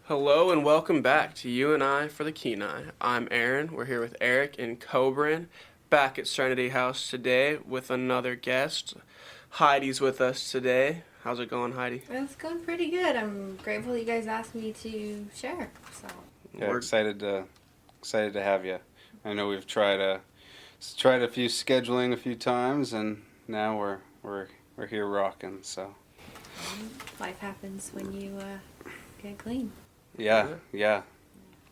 Hello and welcome back to You and I for the Kenai. I'm Aaron. We're here with Eric and Coburn, back at Serenity House today with another guest. Heidi's with us today. How's it going, Heidi? It's going pretty good. I'm grateful you guys asked me to share. So Yeah, We're excited to have you. I know we've tried a few scheduling a few times, and now we're here rocking. So life happens when you get clean. yeah.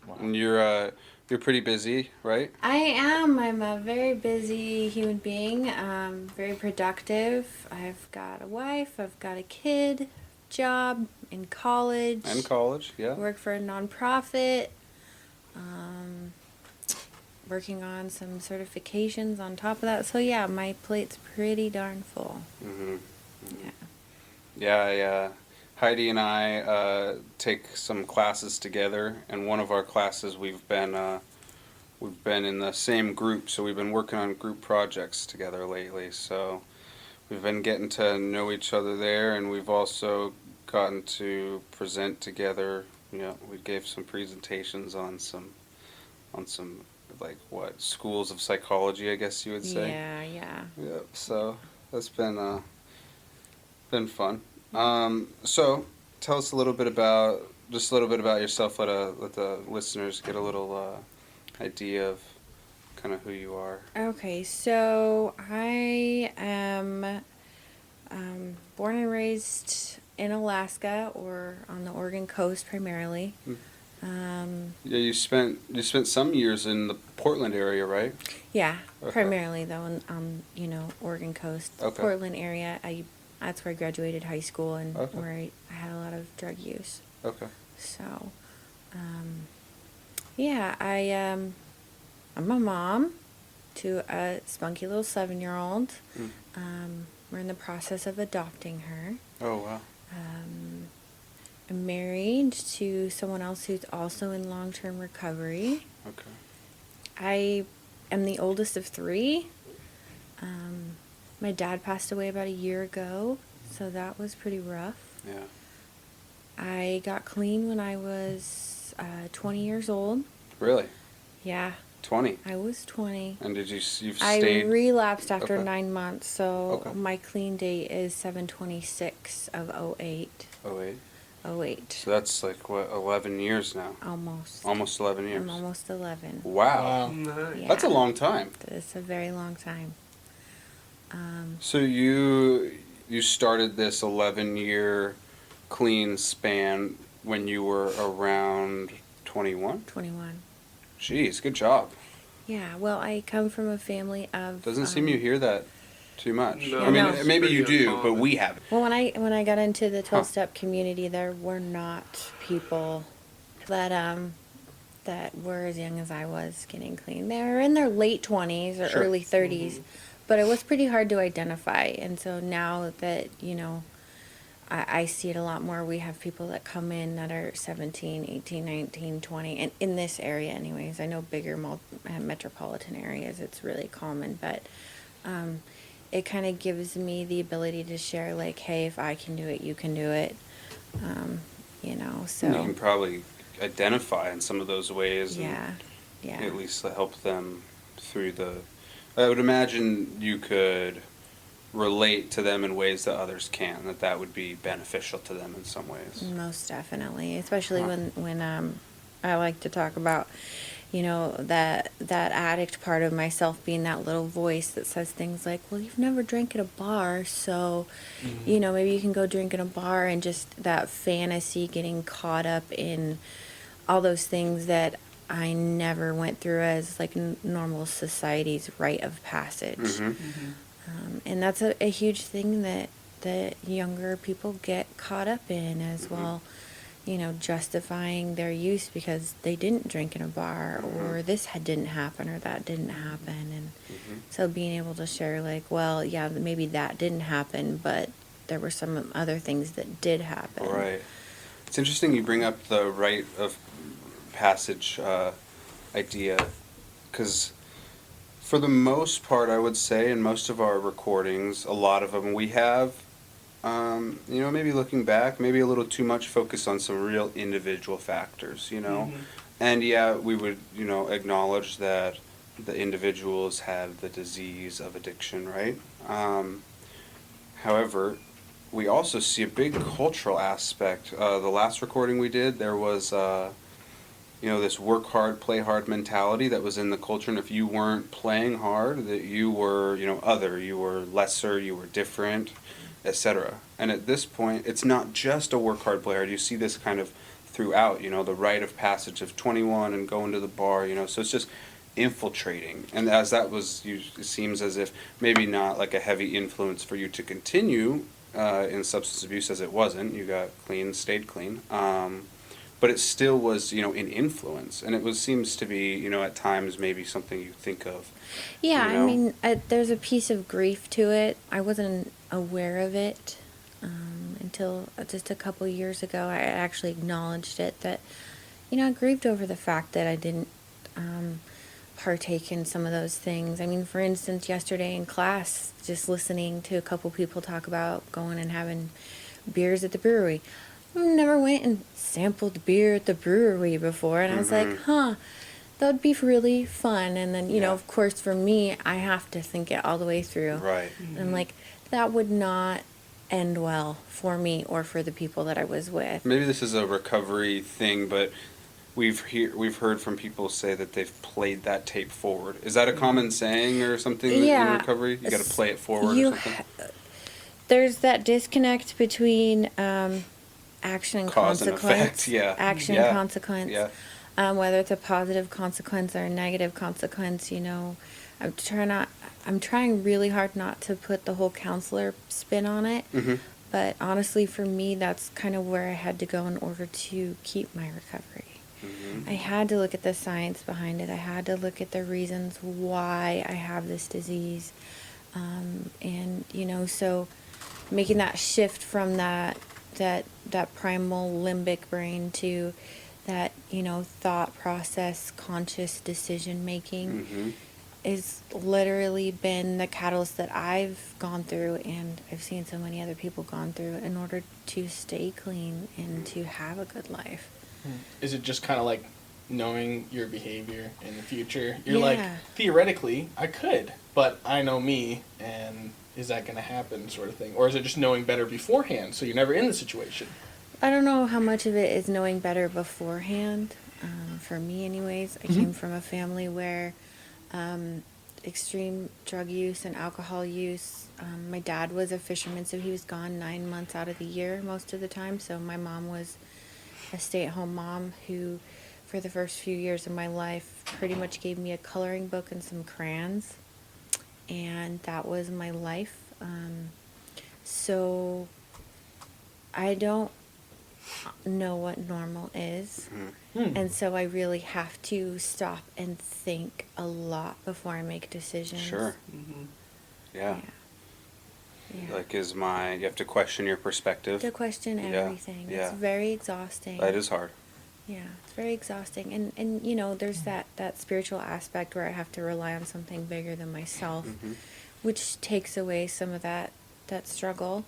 Wow. And you're pretty busy, right? I am. I'm a very busy human being. Very productive. I've got a wife. I've got a kid. Job in college. And college, yeah. Work for a nonprofit. Um, Working on some certifications on top of that. So yeah, my plate's pretty darn full. Mhm. Yeah. Yeah. Heidi and I take some classes together, and one of our classes we've been in the same group, so we've been working on group projects together lately. So we've been getting to know each other there, and we've also gotten to present together. We gave some presentations on some like what schools of psychology, I guess you would say. Yeah. Yep. So that's been fun. So tell us a little bit about yourself. Let the listeners get a little idea of kind of who you are. Okay, so I am born and raised in Alaska or on the Oregon coast primarily. Yeah, you spent some years in the Portland area, right? Yeah, Okay. primarily though on Oregon coast, Okay. Portland area. That's where I graduated high school and Okay. where I had a lot of drug use. Okay. So, yeah, I'm a mom to a spunky little 7-year-old. Mm. We're in the process of adopting her. Oh wow. I'm married to someone else who's also in long-term recovery. Okay. I am the oldest of three. My dad passed away about a year ago, so that was pretty rough. Yeah. I got clean when I was 20 years old. Really? Yeah, 20. I was 20. And you've I stayed? relapsed after Okay. 9 months, so Okay. my clean date is 7/26 of 08. Oh wait. 08. So that's like what, 11 years now? Almost. Almost 11 years. I'm almost 11. Wow. nice. Yeah. That's a long time. It's a very long time. So you started this 11-year clean span when you were around 21? 21. Jeez, good job. Yeah, well, I come from a family of... Doesn't seem you hear that too much. No, I mean, it's maybe you pretty do, but uncommon. we haven't. Well, when I got into the 12-step community, there were not people that were as young as I was getting clean. They were in their late 20s or Sure. early 30s, but it was pretty hard to identify. And so now that, I see it a lot more. We have people that come in that are 17, 18, 19, 20, and in this area anyways. I know bigger metropolitan areas, it's really common, but it kind of gives me the ability to share, like, hey, if I can do it, you can do it. So You can probably identify in some of those ways yeah. and at least help them through I would imagine you could relate to them in ways that others can, that would be beneficial to them in some ways. Most definitely, especially Huh. when I like to talk about, that addict part of myself being that little voice that says things like, well, you've never drank at a bar, so, maybe you can go drink in a bar, and just that fantasy getting caught up in all those things that I never went through as like normal society's rite of passage. Mm-hmm. And that's a huge thing that younger people get caught up in as well, justifying their use because they didn't drink in a bar or this didn't happen or that didn't happen. And so being able to share like, well, yeah, maybe that didn't happen, but there were some other things that did happen. Right. It's interesting you bring up the rite of passage idea, because for the most part, I would say in most of our recordings, a lot of them we have Maybe looking back, maybe a little too much focus on some real individual factors, Mm-hmm. And yeah, we would, acknowledge that the individuals had the disease of addiction, right? However, we also see a big cultural aspect. The last recording we did, there was, this work hard, play hard mentality that was in the culture. And if you weren't playing hard, that you were, other, you were lesser, you were different, etc. And at this point, it's not just a work hard, play hard. You see this kind of throughout, the rite of passage of 21 and going to the bar, so it's just infiltrating. And as that was, it seems as if maybe not like a heavy influence for you to continue in substance abuse, as it wasn't. You got clean, stayed clean. But it still was, an influence. And seems to be, at times maybe something you think of. Yeah, I mean, there's a piece of grief to it. I wasn't aware of it until just a couple years ago. I actually acknowledged it, that, I grieved over the fact that I didn't partake in some of those things. I mean, for instance, yesterday in class, just listening to a couple people talk about going and having beers at the brewery. I never went and sampled beer at the brewery before, and I was like, that would be really fun. And then, of course, for me, I have to think it all the way through. Right. And I'm like, that would not end well for me or for the people that I was with. Maybe this is a recovery thing, but we've heard from people say that they've played that tape forward. Is that a common saying or something in recovery? You got to play it forward or something? There's that disconnect between action and Cause consequence. And effect, yeah. Action and consequence. Yeah. Whether it's a positive consequence or a negative consequence, I'm trying really hard not to put the whole counselor spin on it. Mm-hmm. But honestly, for me, that's kind of where I had to go in order to keep my recovery. Mm-hmm. I had to look at the science behind it. I had to look at the reasons why I have this disease. So making that shift from that primal limbic brain to that, thought process, conscious decision making is literally been the catalyst that I've gone through, and I've seen so many other people gone through in order to stay clean and to have a good life. Is it just kind of like knowing your behavior in the future? You're Yeah. like, theoretically, I could, but I know me, and is that going to happen, sort of thing? Or is it just knowing better beforehand, so you're never in the situation? I don't know how much of it is knowing better beforehand. For me, anyways, I came from a family where extreme drug use and alcohol use. My dad was a fisherman, so he was gone 9 months out of the year most of the time. So my mom was a stay-at-home mom who, for the first few years of my life, pretty much gave me a coloring book and some crayons. And that was my life. So I don't know what normal is. And so I really have to stop and think a lot before I make decisions. Sure. Mm-hmm. Yeah. Yeah. Like, you have to question your perspective. To question everything. Yeah. It's very exhausting. That is hard. Yeah, it's very exhausting. And there's that spiritual aspect where I have to rely on something bigger than myself, which takes away some of that struggle.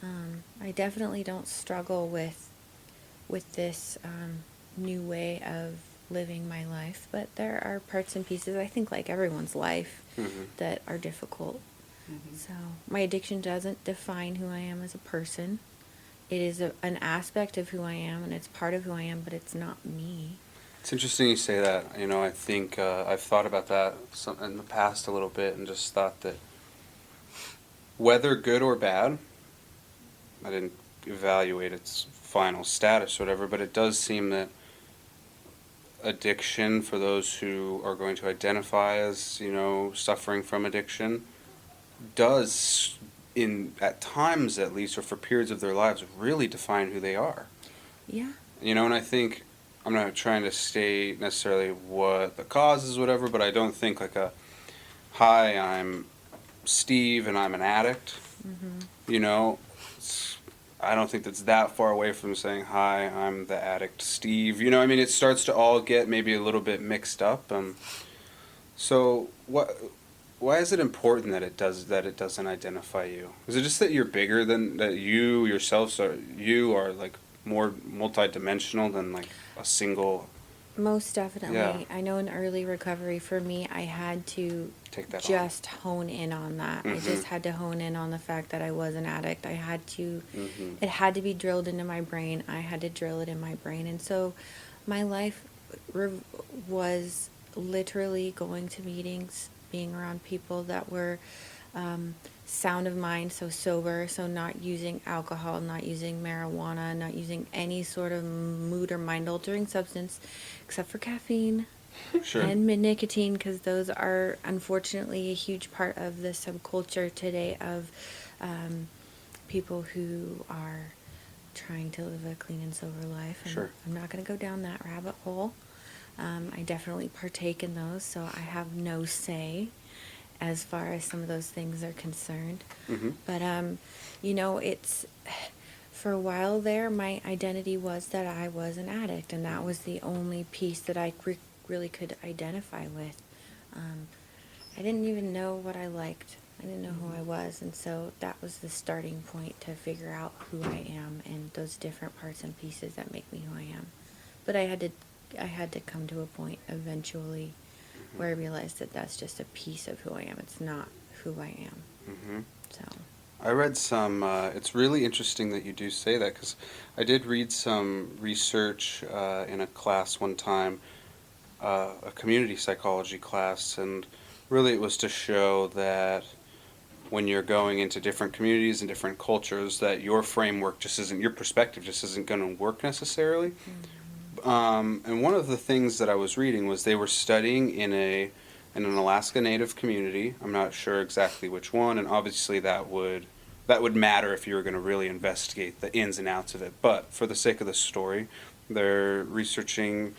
I definitely don't struggle with this new way of living my life, but there are parts and pieces, I think like everyone's life, that are difficult. So my addiction doesn't define who I am as a person. It is an aspect of who I am, and it's part of who I am, but it's not me. It's interesting you say that. I think I've thought about that in the past a little bit, and just thought that whether good or bad, I didn't evaluate its final status or whatever, but it does seem that addiction, for those who are going to identify as, suffering from addiction, does, at times at least, or for periods of their lives, really define who they are. Yeah. And I think, I'm not trying to state necessarily what the cause is, whatever, but I don't think like hi, I'm Steve and I'm an addict. I don't think that's that far away from saying, hi, I'm the addict Steve. It starts to all get maybe a little bit mixed up. So why is it important that it doesn't identify you? Is it just that you're bigger than that you yourself are like more multidimensional than like a single Most definitely. Yeah. I know in early recovery for me, I had to take that just hone in on that. I Mhm. just had to hone in on the fact that I was an addict. I had to, Mhm. it had to be drilled into my brain. I had to drill it in my brain. And so my life was literally going to meetings, being around people that were sound of mind, so sober, so not using alcohol, not using marijuana, not using any sort of mood or mind altering substance except for caffeine on. Sure. and nicotine, because those are unfortunately a huge part of the subculture today of people who are trying to live a clean and sober life. And Sure. I'm not going to go down that rabbit hole. I definitely partake in those, so I have no say as far as some of those things are concerned. Mhm. But you know, it's for a while there, my identity was that I was an addict, and that was the only piece that I really could identify with. I didn't even know what I liked. I didn't know who I was, and so that was the starting point to figure out who I am and those different parts and pieces that make me who I am. But I had to come to a point eventually where I realized that that's just a piece of who I am. It's not who I am. Mhm. So. I read some. It's really interesting that you do say that because I did read some research in a class one time, a community psychology class, and really it was to show that when you're going into different communities and different cultures, that your framework just isn't, your perspective just isn't going to work necessarily. And one of the things that I was reading was they were studying in an Alaska Native community. I'm not sure exactly which one, and obviously that would matter if you were going to really investigate the ins and outs of it. But for the sake of the story, they're researching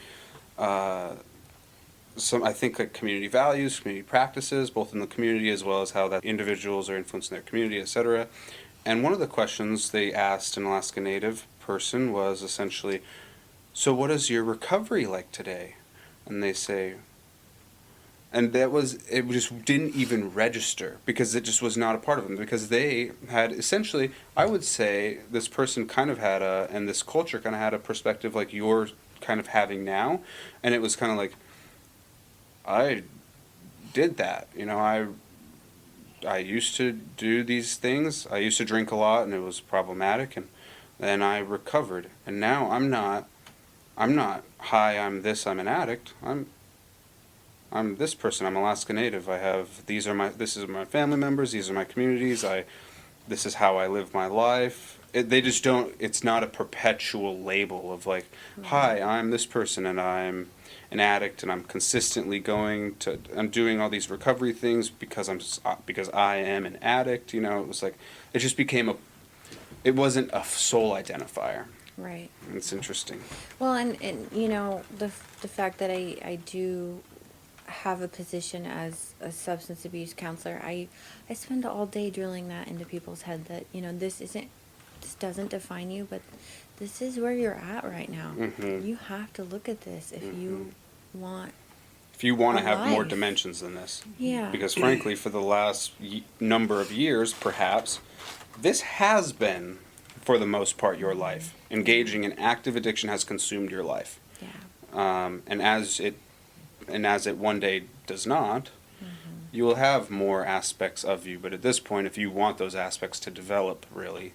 some, I think, like community values, community practices, both in the community as well as how that individuals are influencing their community, etc. And one of the questions they asked an Alaska Native person was essentially, so what is your recovery like today? And they say, and that was, it just didn't even register because it just was not a part of them, because they had essentially, I would say this person kind of had and this culture kind of had a perspective like you're kind of having now. And it was kind of like, I did that, I used to do these things. I used to drink a lot and it was problematic, and then I recovered. And now I'm not, hi, I'm an addict. I'm this person. I'm Alaska Native. I have, this is my family members. These are my communities. This is how I live my life. They just don't, it's not a perpetual label of like, hi, I'm this person and I'm an addict and I'm consistently I'm doing all these recovery things because because I am an addict. It was like, it just became it wasn't a sole identifier. Right. It's interesting. Well, and you know, the fact that I do have a position as a substance abuse counselor, I spend all day drilling that into people's head that, this doesn't define you, but this is where you're at right now. Mhm. You have to look at this if you want. If you want to A have more life. dimensions than this. Yeah. Because frankly, for the last number of years, perhaps, this has been, for the most part, your life. Engaging in active addiction has consumed your life. Yeah. And as it one day does not, you will have more aspects of you. But at this point, if you want those aspects to develop, really,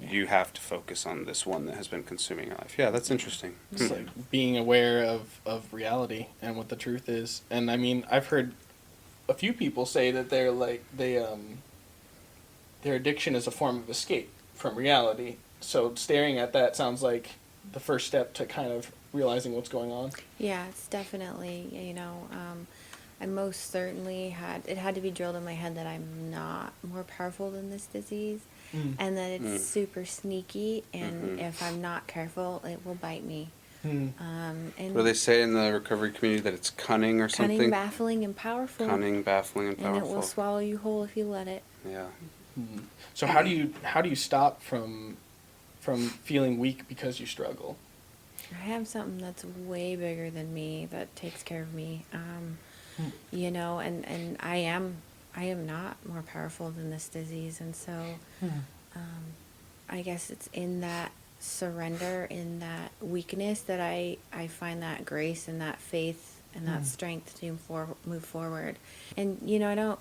you have to focus on this one that has been consuming your life. Yeah, that's interesting. It's like being aware of reality and what the truth is. And I mean, I've heard a few people say that their addiction is a form of escape from reality. So staring at that sounds like the first step to kind of realizing what's going on. Yeah, it's definitely, I most certainly had to be drilled in my head that I'm not more powerful than this disease, and that it's super sneaky, and if I'm not careful, it will bite me. And What do they say in the recovery community, that it's cunning or something? cunning, baffling, and powerful. Cunning, baffling, and powerful. And it will swallow you whole if you let it. Yeah. So how do you stop from feeling weak because you struggle? I have something that's way bigger than me that takes care of me. you know, and I am not more powerful than this disease. And so I guess it's in that surrender, in that weakness, that I find that grace and that faith and that strength to move forward. And, you know, I don't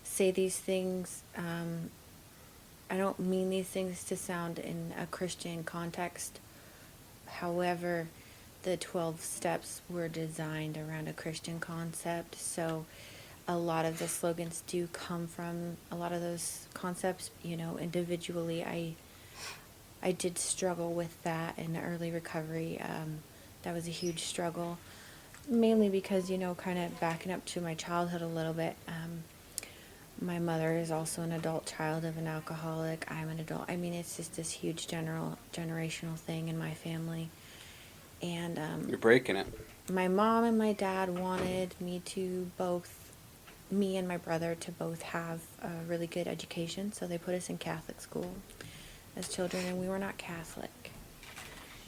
say these things, I don't mean these things to sound in a Christian context. However, the 12 steps were designed around a Christian concept. So a lot of the slogans do come from a lot of those concepts. You know, individually, I did struggle with that in early recovery. That was a huge struggle, mainly because, you know, kind of backing up to my childhood a little bit. My mother is also an adult child of an alcoholic. I'm an adult. I mean, it's just this huge generational thing in my family. And You're breaking it. my mom and my dad wanted me and my brother to both have a really good education, so they put us in Catholic school as children, and we were not Catholic.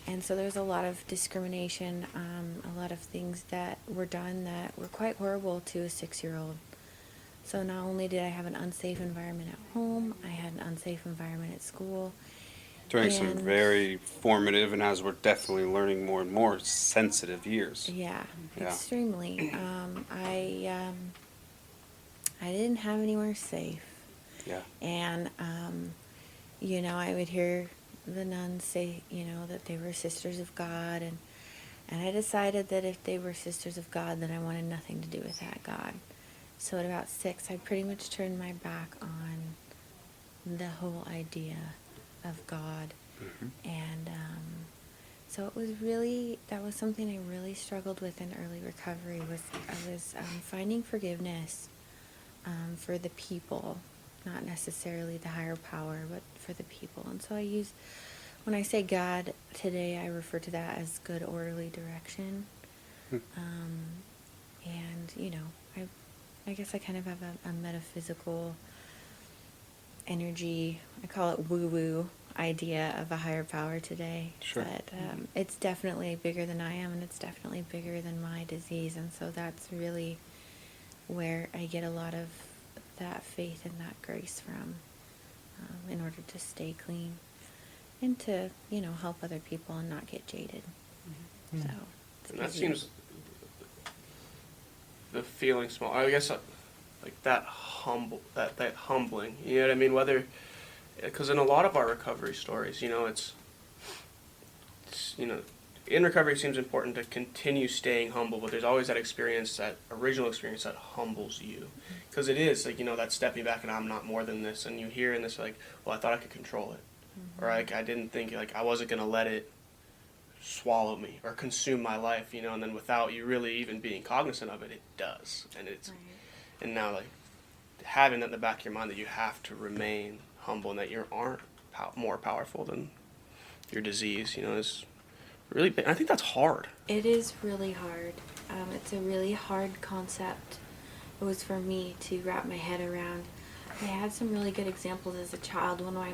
And so there's a lot of discrimination, a lot of things that were done that were quite horrible to a 6-year-old. So not only did I have an unsafe environment at home, I had an unsafe environment at school. During some And- very formative, and as we're definitely learning more and more, sensitive years. Yeah, Yeah. extremely. I didn't have anywhere safe. Yeah. And, you know, I would hear the nuns say, you know, that they were sisters of God. And I decided that if they were sisters of God, then I wanted nothing to do with that God. So at about 6, I pretty much turned my back on the whole idea of God. And so it was really, that was something I really struggled with in early recovery, was I was finding forgiveness for the people, not necessarily the higher power, but for the people. And so when I say God today, I refer to that as good orderly direction. And, you know, I guess I kind of have a metaphysical energy, I call it woo-woo idea of a higher power today. Sure. But it's definitely bigger than I am, and it's definitely bigger than my disease. And so that's really where I get a lot of that faith and that grace from, in order to stay clean and to, you know, help other people and not get jaded. So it's And that easy. seems the feeling small. I guess like that humbling. You know what I mean? Whether, because in a lot of our recovery stories, you know, it's you know, in recovery it seems important to continue staying humble, but there's always that experience, that original experience that humbles you, because it is like, you know, that stepping back and I'm not more than this, and you hear in this like, well, I thought I could control it, or like I didn't think, like I wasn't gonna let it swallow me or consume my life, you know, and then without you really even being cognizant of it, it does, and it's Right. and now like having that in the back of your mind that you have to remain humble and that you aren't more powerful than your disease, you know, is really big. I think that's hard. It is really hard. It's a really hard concept. It was for me to wrap my head around. I had some really good examples as a child. When I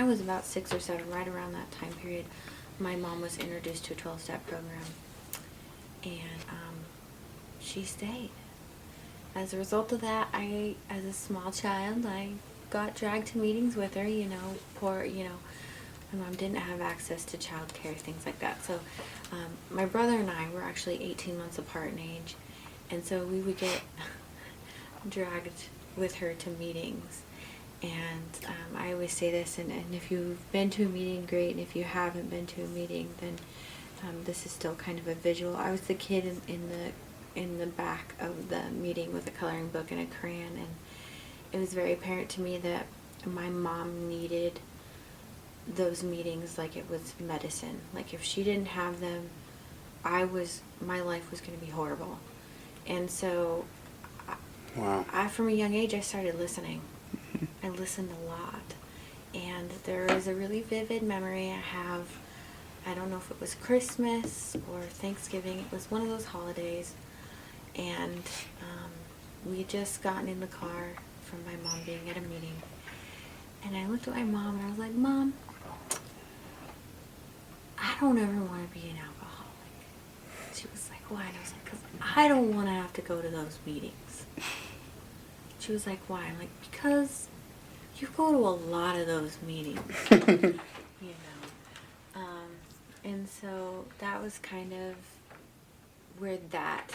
was about 6 or 7, right around that time period, my mom was introduced to a 12-step program. And she stayed. As a result of that, as a small child, I got dragged to meetings with her, you know, my mom didn't have access to childcare, things like that. So my brother and I were actually 18 months apart in age, and so we would get dragged with her to meetings. And I always say this, and if you've been to a meeting, great, and if you haven't been to a meeting, then this is still kind of a visual. I was the kid in the back of the meeting with a coloring book and a crayon, and it was very apparent to me that my mom needed those meetings like it was medicine. Like if she didn't have them, my life was going to be horrible. And so Wow. from a young age, I started listening. I listened a lot. And there is a really vivid memory I have. I don't know if it was Christmas or Thanksgiving. It was one of those holidays. And we had just gotten in the car from my mom being at a meeting. And I looked at my mom and I was like, Mom, I don't ever want to be an alcoholic. She was like, why? And I was like, because I don't want to have to go to those meetings. She was like, why? I'm like, because you go to a lot of those meetings, you know. And so that was kind of where that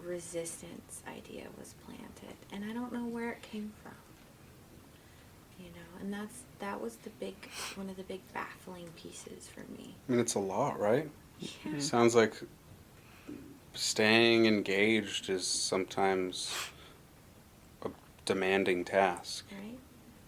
resistance idea was planted. And I don't know where it came from. You know, and that was one of the big baffling pieces for me. I mean, it's a lot, right? Yeah. Sounds like staying engaged is sometimes a demanding task. Right?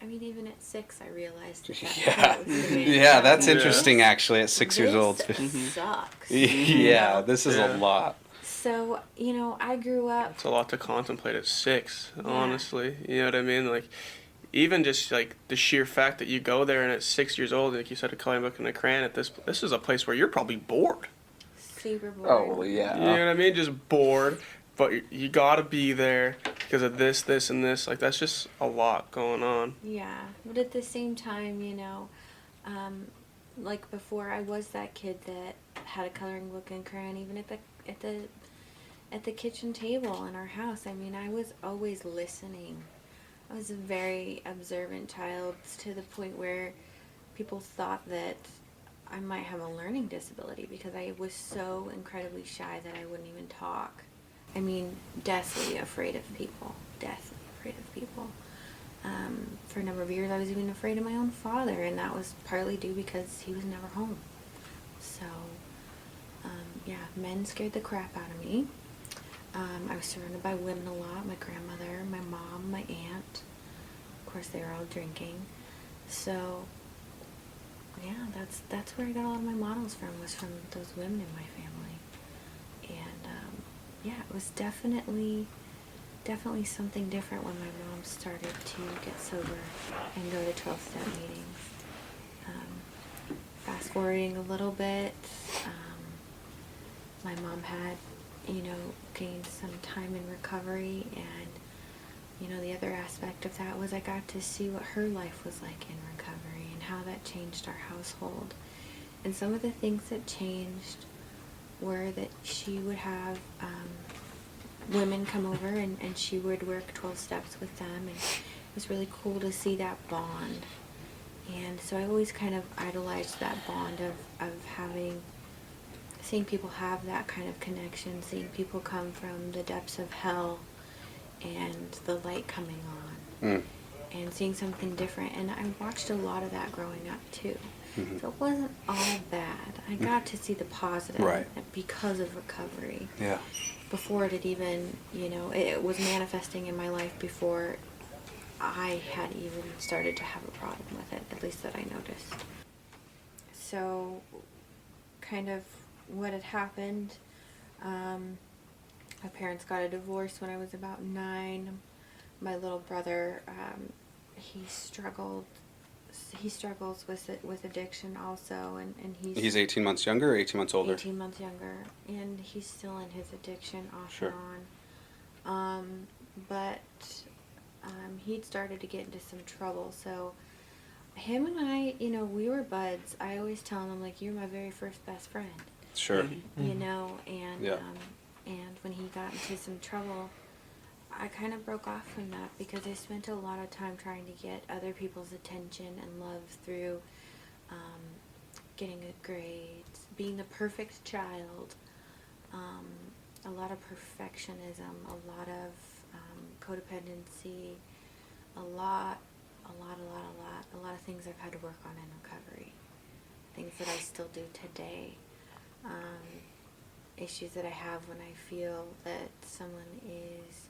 I mean, even at 6, I realized that Yeah, was demanding. yeah, that's Yeah. interesting. Actually, at 6 years old. This sucks. Yeah, this is a Yeah. lot. So, you know, I grew up. It's a lot to contemplate at 6, Yeah. honestly. You know what I mean? Like, even just like the sheer fact that you go there and at 6 years old, like you said, a coloring book and a crayon, this is a place where you're probably bored. Super bored. Oh yeah. You know what I mean? Just bored. But you gotta be there because of this, and this. Like, that's just a lot going on. Yeah, but at the same time, you know, like before, I was that kid that had a coloring book and crayon, even at the kitchen table in our house. I mean, I was always listening. I was a very observant child to the point where people thought that I might have a learning disability because I was so incredibly shy that I wouldn't even talk. I mean, deathly afraid of people. Deathly afraid of people. For a number of years, I was even afraid of my own father, and that was partly due because he was never home. So, yeah, men scared the crap out of me. I was surrounded by women a lot. My grandmother, my mom, my aunt. Of course, they were all drinking. So, yeah, that's where I got a lot of my models from, was from those women in my family. And, yeah, it was definitely something different when my mom started to get sober and go to 12-step meetings. Fast forwarding a little bit, my mom had, you know, gained some time in recovery, and, you know, the other aspect of that was I got to see what her life was like in recovery and how that changed our household. And some of the things that changed were that she would have women come over and she would work 12 steps with them, and it was really cool to see that bond. And so I always kind of idolized that bond of seeing people have that kind of connection, seeing people come from the depths of hell and the light coming on, and seeing something different. And I watched a lot of that growing up too. Mm-hmm. So it wasn't all bad. I got to see the positive, Right, because of recovery. Yeah. Before it had even, you know, it was manifesting in my life before I had even started to have a problem with it, at least that I noticed. So, kind of what had happened, my parents got a divorce when I was about 9. My little brother, he struggles with addiction also, and He's 18 months younger or 18 months older? 18 months younger, and he's still in his addiction off Sure. and on. But he'd started to get into some trouble, so him and I, you know, we were buds. I always tell him, like, you're my very first best friend. Sure. You know, and Yeah. And when he got into some trouble, I kind of broke off from that because I spent a lot of time trying to get other people's attention and love through getting good grades, being the perfect child, a lot of perfectionism, a lot of codependency, a lot of things I've had to work on in recovery, things that I still do today, issues that I have when I feel that someone is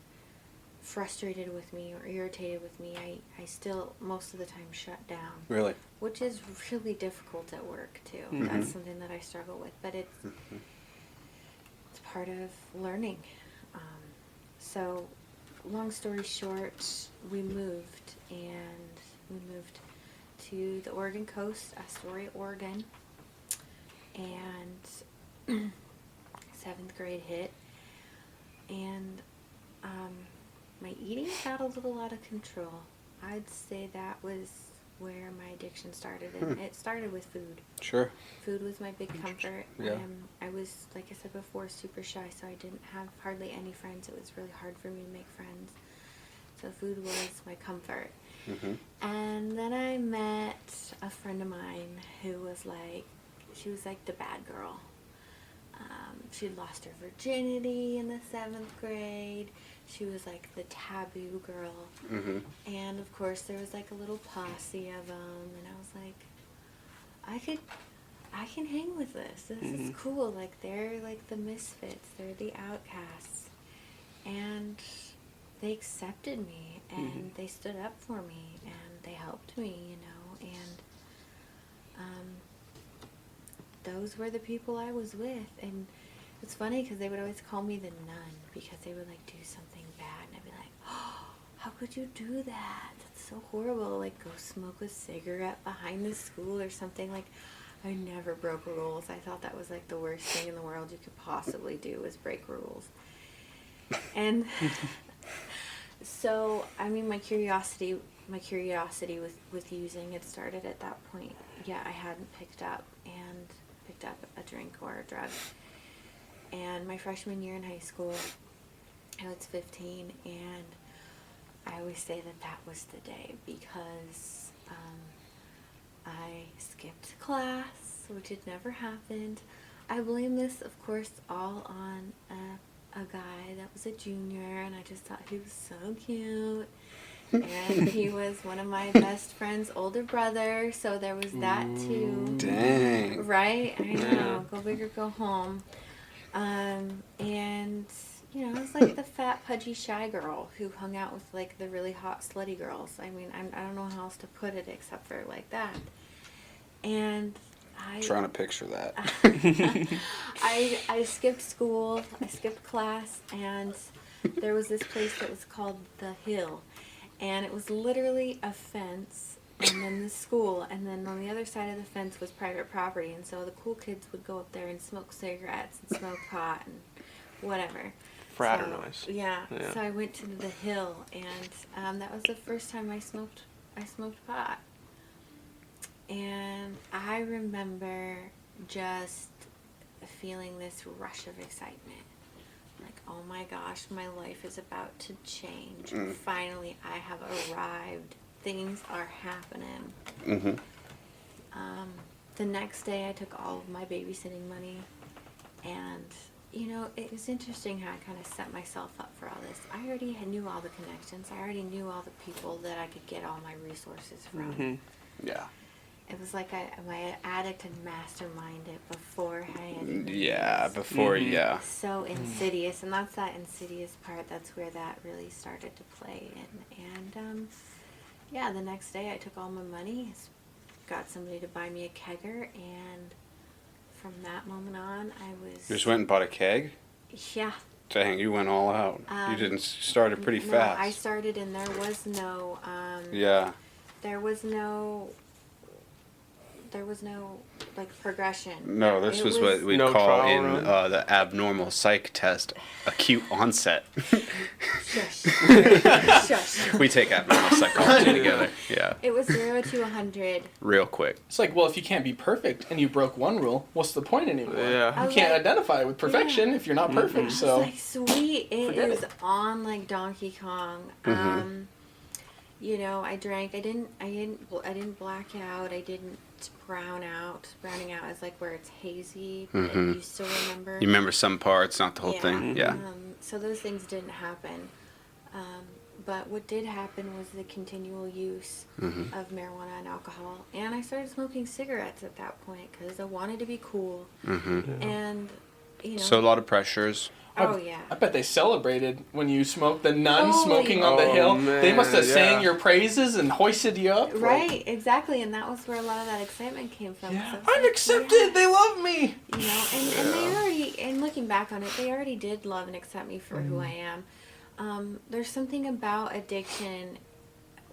frustrated with me or irritated with me. I still most of the time shut down. Really? Which is really difficult at work too. Mm-hmm. That's something that I struggle with, but it's part of learning. So, long story short, we moved to the Oregon coast, Astoria, Oregon, and 7th grade hit, and my eating got a little out of control. I'd say that was where my addiction started, and it started with food. Sure. Food was my big comfort. Yeah. I was, like I said before, super shy, so I didn't have hardly any friends. It was really hard for me to make friends. So food was my comfort. Mhm. And then I met a friend of mine who was like, she was like the bad girl. She'd lost her virginity in the 7th grade. She was like the taboo girl. Mhm. And of course there was like a little posse of them, and I was like, I can hang with this. This is cool. Like, they're like the misfits. They're the outcasts. And they accepted me, and they stood up for me, and they helped me, you know, and those were the people I was with. And it's funny because they would always call me the nun, because they would like do something bad, and I'd be like, oh, how could you do that? That's so horrible. Like, go smoke a cigarette behind the school or something. Like, I never broke rules. I thought that was like the worst thing in the world you could possibly do, was break rules. And so, I mean, my curiosity with using, it started at that point. Yeah, I hadn't picked up a drink or a drug. And my freshman year in high school, I was 15, and I always say that was the day, because I skipped class, which had never happened. I blame this, of course, all on a guy that was a junior, and I just thought he was so cute. And he was one of my best friend's older brother, so there was that too. Dang. Right? I know. Go big or go home. And, you know, I was like the fat, pudgy, shy girl who hung out with, like, the really hot, slutty girls. I mean, I don't know how else to put it except for like that. And Trying to picture that. I skipped school, I skipped class, and there was this place that was called The Hill. And it was literally a fence, and then the school, and then on the other side of the fence was private property. And so the cool kids would go up there and smoke cigarettes and smoke pot and whatever. Fraternize. So, yeah. Yeah. So I went to The Hill, and that was the first time I smoked pot. And I remember just feeling this rush of excitement. Like, oh my gosh, my life is about to change. Finally, I have arrived. Things are happening. Mhm. The next day, I took all of my babysitting money, and, you know, it was interesting how I kind of set myself up for all this. I already knew all the connections. I already knew all the people that I could get all my resources from. Yeah. It was like my addict had masterminded it before I had. Yeah, before, yeah. So insidious, and that's that insidious part. That's where that really started to play. And yeah, the next day I took all my money, got somebody to buy me a kegger, and from that moment on, I was. You just went and bought a keg? Yeah. Dang, you went all out. You didn't started pretty no, fast. I started, and there was no. Yeah. There was no like progression. No, this It was what we No call trial in run? the abnormal psych test acute onset. Shush. Shush. We take abnormal psychology together. Yeah, It was 0 to 100. real quick. It's like, well, if you can't be perfect and you broke one rule, what's the point anymore? Yeah. I You can't like- identify with perfection if you're not perfect. So Like, sweet. It Forget is it. on like Donkey Kong. You know, I drank. I didn't black out. I didn't brown out. Browning out is like where it's hazy, but you still remember. You remember some parts, not the whole thing. Yeah. So those things didn't happen. But what did happen was the continual use of marijuana and alcohol. And I started smoking cigarettes at that point because I wanted to be cool. And, you know. So a lot of pressures. Oh, yeah. I bet they celebrated when you smoked. The nun Oh, smoking yeah. on the Oh, hill. They must have man, sang yeah. your praises and hoisted you up. like, Right, exactly. And that was where a lot of that excitement came from. Yeah. So it's I'm like, accepted. yes. They love me. You know, and they already, and looking back on it, they already did love and accept me for who I am. There's something about addiction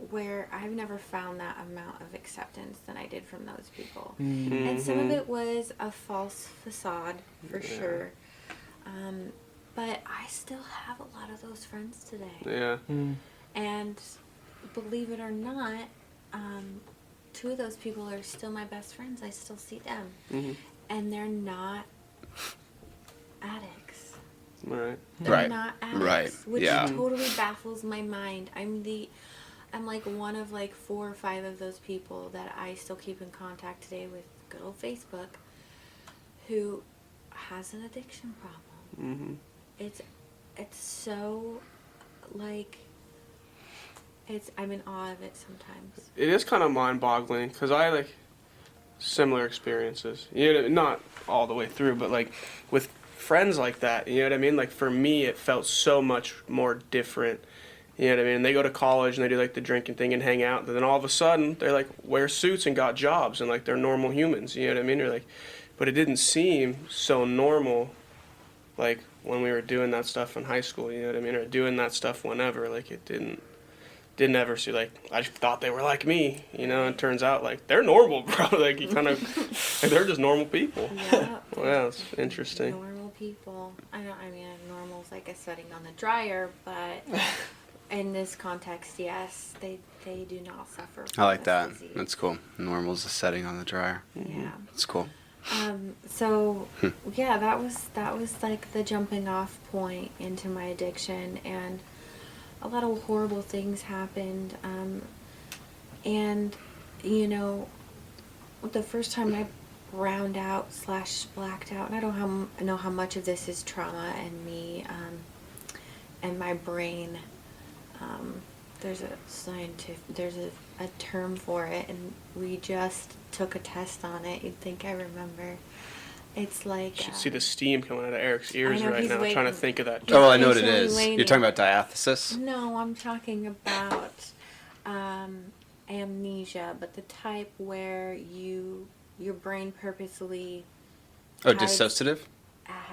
where I've never found that amount of acceptance than I did from those people. And some of it was a false facade, for sure. But I still have a lot of those friends today. Yeah. And believe it or not, two of those people are still my best friends. I still see them. Mm-hmm. And they're not addicts. Right. They're Right. not addicts. Right. Which Yeah. totally baffles my mind. I'm like one of like 4 or 5 of those people that I still keep in contact today with good old Facebook who has an addiction problem. Mm-hmm. It's so like I'm in awe of it sometimes. It is kind of mind-boggling because I like similar experiences. You know, not all the way through, but like with friends like that. You know what I mean? Like for me, it felt so much more different. You know what I mean? And they go to college and they do like the drinking thing and hang out. And then all of a sudden, they're like wear suits and got jobs and like they're normal humans. You know what I mean? You're like, but it didn't seem so normal, like when we were doing that stuff in high school. You know what I mean? Or doing that stuff whenever. Like it didn't ever see, like I just thought they were like me, you know, and it turns out like they're normal, bro. Like you kind of like they're just normal people. Yeah. Well, it's interesting. Normal people. I mean, normal's like a setting on the dryer, but in this context, yes, they do not suffer from I like this that. disease. That's cool. Normal's a setting on the dryer. Yeah. That's cool. So yeah, that was like the jumping off point into my addiction, and a lot of horrible things happened. And you know, the first time I browned out / blacked out, and I don't know how much of this is trauma and me and my brain. There's a term for it, and we just took a test on it. You'd think I remember. It's like You should see the steam coming out of Eric's ears I know, right he's now. waiting. Trying to think of that. Yeah, Oh, I know what he's it really is. waiting. You're talking about diathesis? No, I'm talking about amnesia, but the type where your brain purposely Oh, hides- dissociative?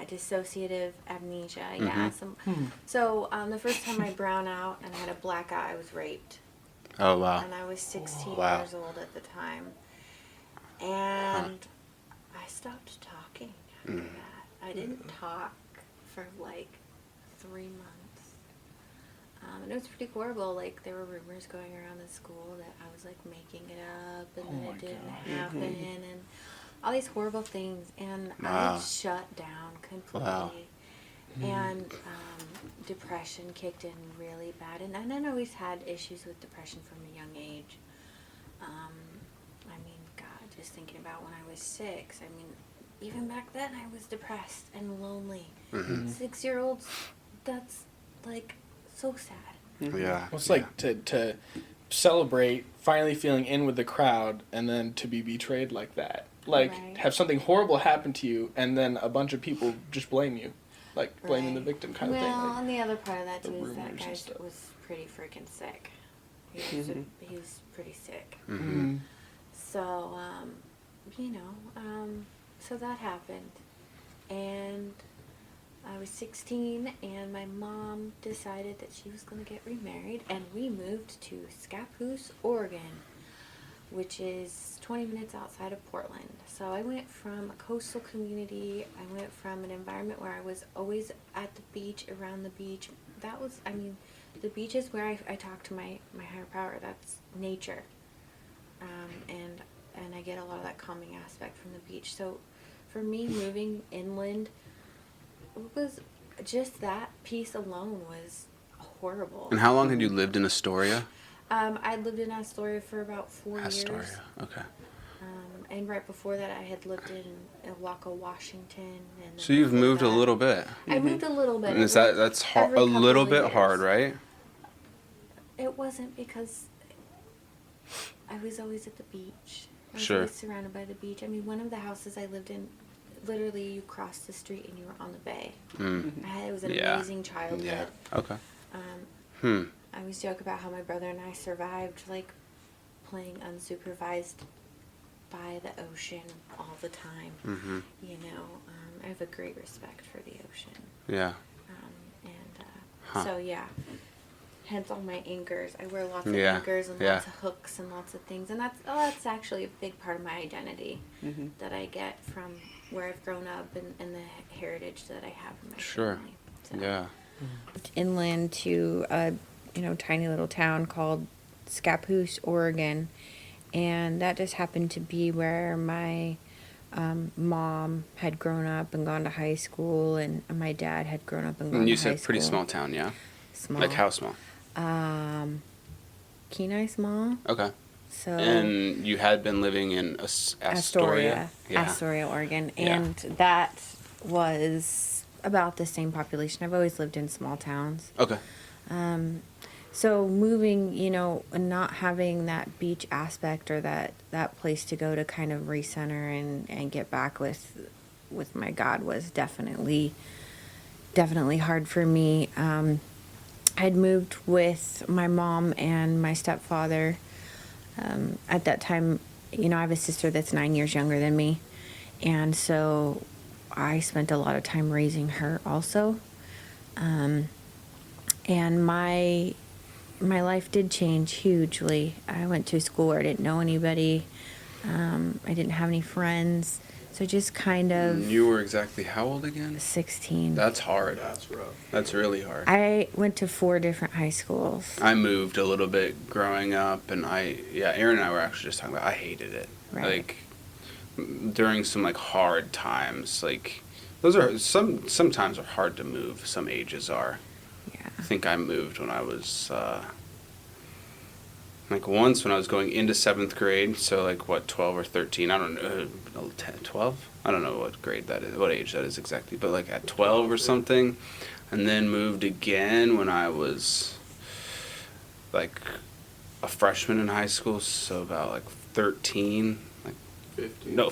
dissociative amnesia. Mm-hmm. Yeah. So the first time I brown out and I had a blackout, I was raped, Oh, wow. and I was 16 Wow. years old at the time, and I stopped talking after that. I didn't talk for like 3 months. And it was pretty horrible. Like, there were rumors going around the school that I was like making it up and Oh that my it didn't God. happen and all these horrible things. And Wow. I shut down completely. Wow. And depression kicked in really bad. And I'd always had issues with depression from a young age. I mean, God, just thinking about when I was 6. I mean, even back then I was depressed and lonely. 6-year-olds, that's like so sad. Yeah. Well, it's like to celebrate finally feeling in with the crowd and then to be betrayed like that. Like, Right. have something horrible happen to you and then a bunch of people just blame you. Like, blaming the Right. victim kind of Well, thing. Like, and the other part of that the too is that rumors and guy stuff. was pretty freaking sick. He was pretty sick. Mm-hmm. So, so that happened. And I was 16, and my mom decided that she was going to get remarried, and we moved to Scappoose, Oregon, which is 20 minutes outside of Portland. So I went from a coastal community, I went from an environment where I was always at the beach, around the beach. That was, the beach is where I talk to my higher power. That's nature. And I get a lot of that calming aspect from the beach. So for me, moving inland, it was just that piece alone was horrible. And how long had you lived in Astoria? I lived in Astoria for about 4 years. Astoria. Okay. And right before that, I had lived in Waco, Washington. And then So you've before moved a that- little bit. I moved a little bit. And is that's hard, every a couple little of bit years. hard, right? It wasn't because I was always at the beach. I was Sure. always surrounded by the beach. I mean, one of the houses I lived in, literally you crossed the street and you were on the bay. It was an Yeah. amazing childhood. Yeah. Okay. I always joke about how my brother and I survived, like, playing unsupervised by the ocean all the time. Mm-hmm. You know, I have a great respect for the ocean. Yeah. So, yeah. Hence all my anchors. I wear lots of Yeah, anchors and yeah. lots of hooks and lots of things. And that's actually a big part of my identity that I get from where I've grown up and the heritage that I have in my Sure. family. So. Yeah. Inland to a tiny little town called Scappoose, Oregon, And that just happened to be where my mom had grown up and gone to high school, and my dad had grown up and gone And you to high said pretty school. small town, yeah? Small. Like how small? Kenai small. Okay. So And you had been living in Astoria? Yeah. Astoria, Oregon, Yeah. and that was about the same population. I've always lived in small towns. Okay. So moving, and not having that beach aspect or that place to go to kind of recenter and get back with my God was definitely hard for me. I'd moved with my mom and my stepfather. At that time, I have a sister that's 9 years younger than me, and so I spent a lot of time raising her also. And my life did change hugely. I went to a school where I didn't know anybody. I didn't have any friends. So just kind of You were exactly how old again? 16. That's hard. That's rough. That's really hard. I went to 4 different high schools. I moved a little bit growing up, and Aaron and I were actually just talking about, I hated it. Right. Like, during some, like, hard times, like, those are, sometimes are hard to move, some ages are. Yeah. I think I moved when I was, like, once when I was going into 7th grade, so, like, what, 12 or 13, I don't know, 10, 12? I don't know what grade that is, what age that is exactly, but, like, at 12 or something, and then moved again when I was, like, a freshman in high school, so about, like, 13, like, 15. no,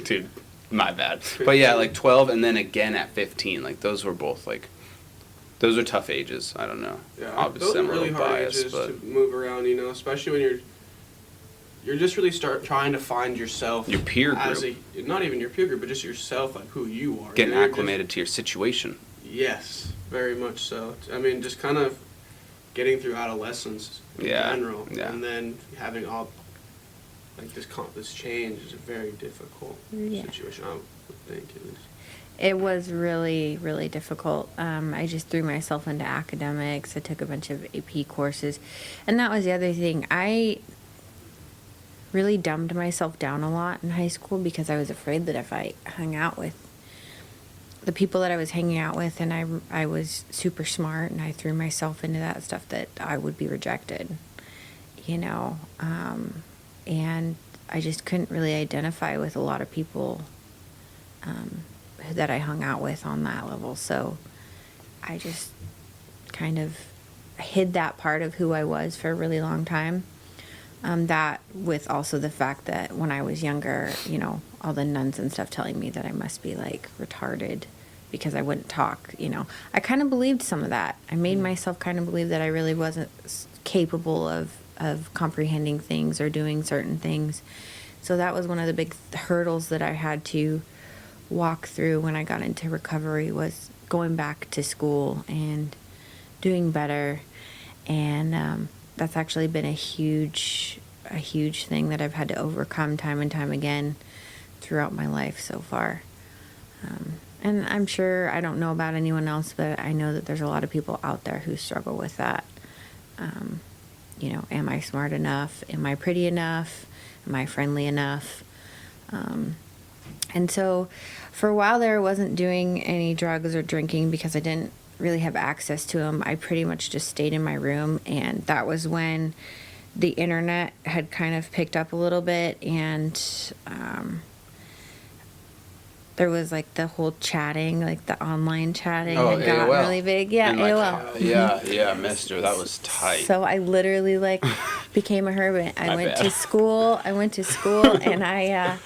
dude, my bad. But, yeah, like, 12, and then again at 15, like, those were both, like, those are tough ages. I don't know. Yeah, Obviously, those are I'm a really little hard biased, ages but to move around, especially when you're just really trying to find yourself. Your peer as group. not even your peer group, but just yourself, like who you are. getting You're just- acclimated to your situation. Yes, very much so. I mean, just kind of getting through adolescence in Yeah, general, yeah. and then having all like this change is a very difficult Yeah. situation. I would think at least. It was really, really difficult. I just threw myself into academics. I took a bunch of AP courses. And that was the other thing. I really dumbed myself down a lot in high school because I was afraid that if I hung out with the people that I was hanging out with and I was super smart and I threw myself into that stuff, that I would be rejected, and I just couldn't really identify with a lot of people that I hung out with on that level. So I just kind of hid that part of who I was for a really long time. That with also the fact that when I was younger, all the nuns and stuff telling me that I must be like retarded because I wouldn't talk, I kind of believed some of that. I made myself kind of believe that I really wasn't capable of comprehending things or doing certain things. So that was one of the big hurdles that I had to walk through when I got into recovery, was going back to school and doing better. And that's actually been a huge thing that I've had to overcome time and time again throughout my life so far. And I'm sure, I don't know about anyone else, but I know that there's a lot of people out there who struggle with that. Am I smart enough? Am I pretty enough? Am I friendly enough? And so for a while there, I wasn't doing any drugs or drinking because I didn't really have access to them. I pretty much just stayed in my room, and that was when the internet had kind of picked up a little bit, and there was like the whole chatting, like the online chatting Oh, had gotten AOL. really big. Yeah, And, like, AOL. Yeah, Mister, that was tight. So I literally became a hermit. I My went bad. to school. And I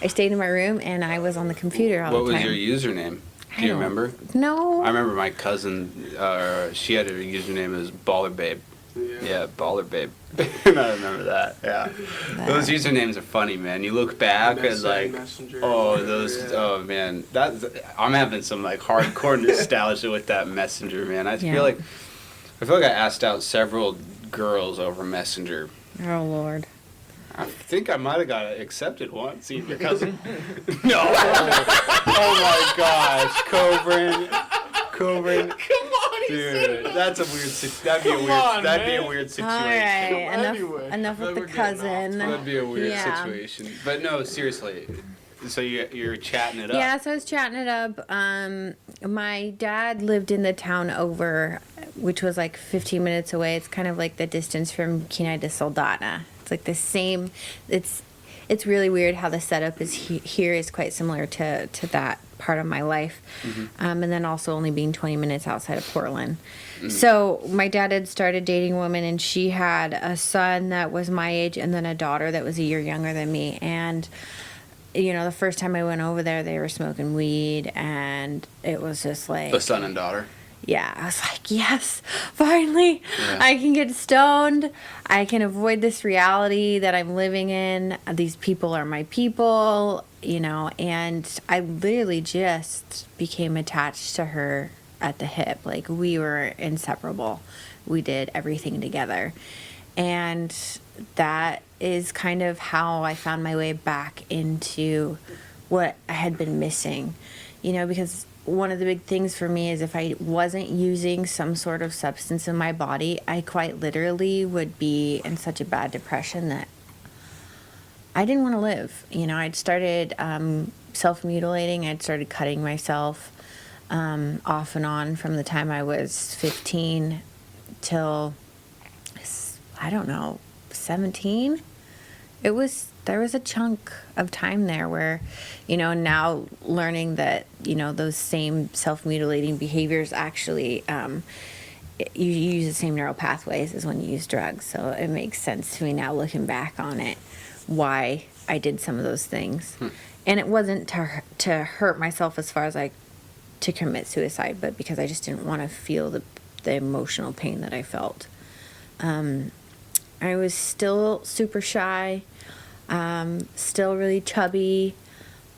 stayed in my room and I was on the computer all What the was time. your username? I Do you don't- remember? No. I remember my cousin. She had her username as Baller Babe. Yeah, Baller Babe. And I remember that. Yeah, those usernames are funny, man. You look back and like, Messenger, oh, whatever, those. yeah. Oh man, I'm having some like hardcore nostalgia with that Messenger, man. I Yeah. feel like I asked out several girls over Messenger. Oh Lord. I think I might have got accepted once. See your cousin? No. Oh my gosh, Coburn. Come on, Dude, that's a weird. That'd be a Come weird. on, That'd be a man. weird All situation. right, Anyway. enough But with the we're getting off cousin. That'd be a weird Yeah. situation. But no, seriously. So you're chatting it up. Yeah, so I was chatting it up. My dad lived in the town over, which was like 15 minutes away. It's kind of like the distance from Kenai to Soldotna. It's like the same. It's really weird how the setup is here is quite similar to that part of my life, and then also only being 20 minutes outside of Portland. So my dad had started dating a woman, and she had a son that was my age, and then a daughter that was a year younger than me, and. You know, the first time I went over there, they were smoking weed, and it was just like... The son and daughter. Yeah, I was like, yes, finally, Yeah. I can get stoned. I can avoid this reality that I'm living in. These people are my people, you know, and I literally just became attached to her at the hip. Like, we were inseparable. We did everything together. And that is kind of how I found my way back into what I had been missing, you know, because one of the big things for me is if I wasn't using some sort of substance in my body, I quite literally would be in such a bad depression that I didn't want to live. You know, I'd started self-mutilating. I'd started cutting myself off and on from the time I was 15 till, I don't know, 17. There was a chunk of time there where, you know, now learning that, you know, those same self-mutilating behaviors actually, you use the same neural pathways as when you use drugs. So it makes sense to me now looking back on it, why I did some of those things. And it wasn't to hurt myself as far as to commit suicide, but because I just didn't want to feel the emotional pain that I felt. I was still super shy, still really chubby.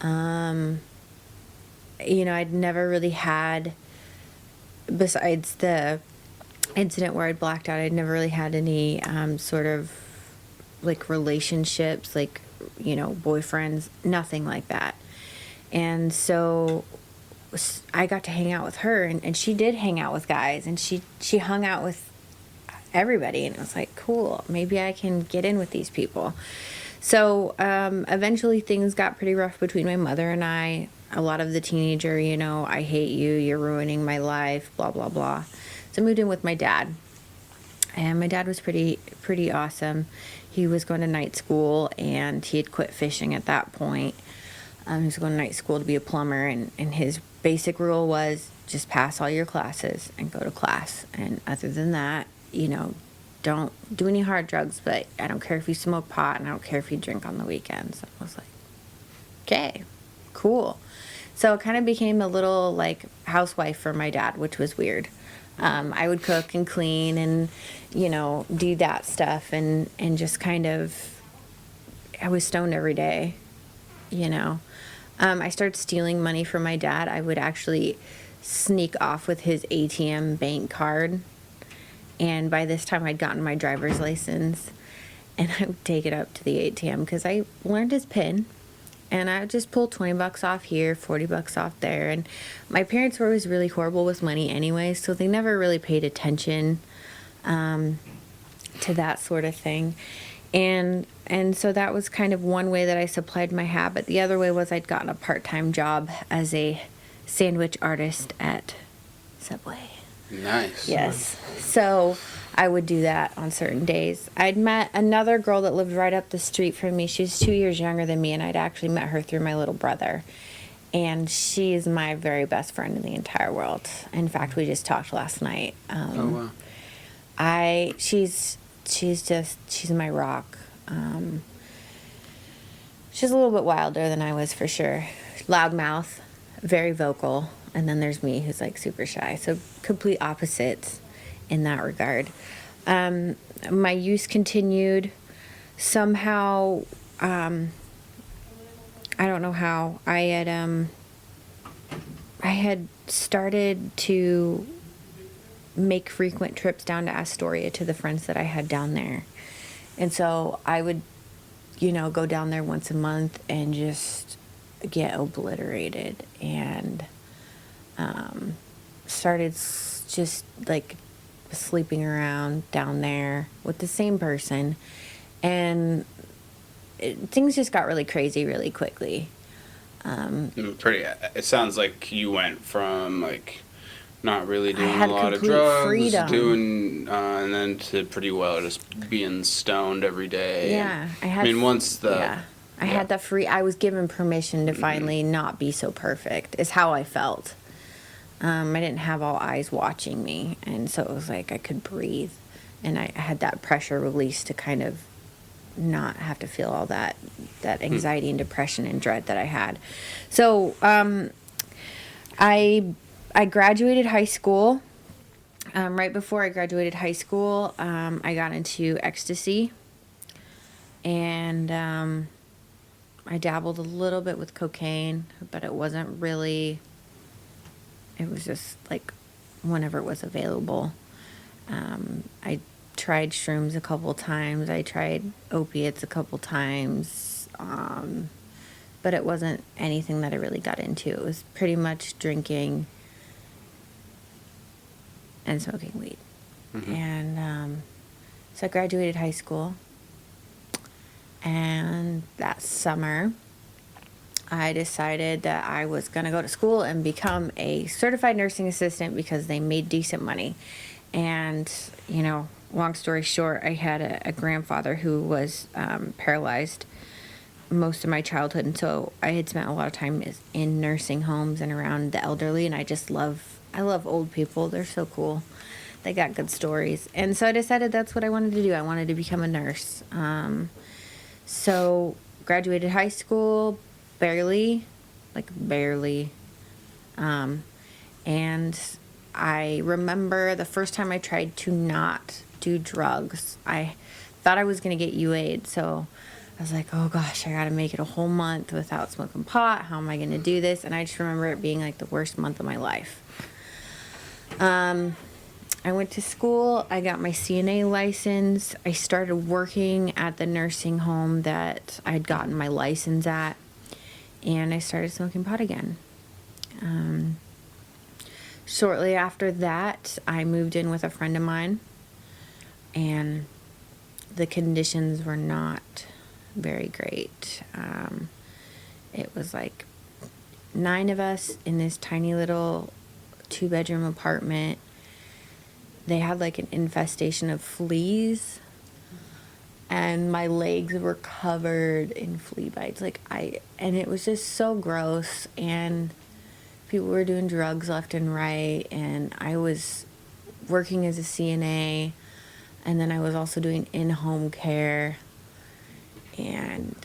You know, I'd never really had, besides the incident where I'd blacked out, I'd never really had any sort of like relationships, like, you know, boyfriends, nothing like that. And so I got to hang out with her, and she did hang out with guys, and she hung out with everybody, and it was like, cool, maybe I can get in with these people. So eventually things got pretty rough between my mother and I. A lot of the teenager, you know, I hate you, you're ruining my life, blah blah blah. So I moved in with my dad, and my dad was pretty awesome. He was going to night school, and he had quit fishing at that point. He was going to night school to be a plumber, and his basic rule was just pass all your classes and go to class, and other than that, you know, don't do any hard drugs, but I don't care if you smoke pot, and I don't care if you drink on the weekends. I was like, okay, cool. So it kind of became a little like housewife for my dad, which was weird. I would cook and clean and, you know, do that stuff, and just kind of, I was stoned every day, you know. I started stealing money from my dad. I would actually sneak off with his ATM bank card. And by this time, I'd gotten my driver's license, and I would take it up to the ATM because I learned his PIN, and I would just pull $20 off here, $40 off there. And my parents were always really horrible with money anyway, so they never really paid attention to that sort of thing. And so that was kind of one way that I supplied my habit. The other way was I'd gotten a part-time job as a sandwich artist at Subway. Nice. Yes. So I would do that on certain days. I'd met another girl that lived right up the street from me. She was 2 years younger than me, and I'd actually met her through my little brother. And she is my very best friend in the entire world. In fact, we just talked last night. Oh wow. She's my rock. She's a little bit wilder than I was, for sure. Loudmouth, very vocal. And then there's me, who's like super shy. So complete opposites in that regard. My use continued. Somehow, I don't know how, I had started to make frequent trips down to Astoria to the friends that I had down there. And so I would, you know, go down there once a month and just get obliterated, and started just like sleeping around down there with the same person, and things just got really crazy really quickly. It sounds like you went from like not really doing had a lot of complete drugs, freedom. and then to pretty well just being stoned every day. Yeah, I had. I mean, once the yeah, I had that free. I was given permission to finally not be so perfect. Is how I felt. I didn't have all eyes watching me, and so it was like I could breathe, and I had that pressure release to kind of not have to feel all that anxiety and depression and dread that I had. So I graduated high school. Right before I graduated high school, I got into ecstasy, and I dabbled a little bit with cocaine, but it wasn't really. It was just like whenever it was available. I tried shrooms a couple times. I tried opiates a couple times. But it wasn't anything that I really got into. It was pretty much drinking and smoking weed. And so I graduated high school. And that summer, I decided that I was going to go to school and become a certified nursing assistant because they made decent money. And, you know, long story short, I had a grandfather who was paralyzed most of my childhood. And so I had spent a lot of time in nursing homes and around the elderly. And I love old people. They're so cool. They got good stories. And so I decided that's what I wanted to do. I wanted to become a nurse. So graduated high school, barely. And I remember the first time I tried to not do drugs. I thought I was going to get UA'd, so I was like, oh gosh, I got to make it a whole month without smoking pot. How am I going to do this? And I just remember it being like the worst month of my life. I went to school. I got my CNA license. I started working at the nursing home that I'd gotten my license at. And I started smoking pot again. Shortly after that, I moved in with a friend of mine. And the conditions were not very great. It was like 9 of us in this tiny little 2-bedroom apartment. They had like an infestation of fleas, and my legs were covered in flea bites. And it was just so gross, and people were doing drugs left and right, and I was working as a CNA, and then I was also doing in-home care, and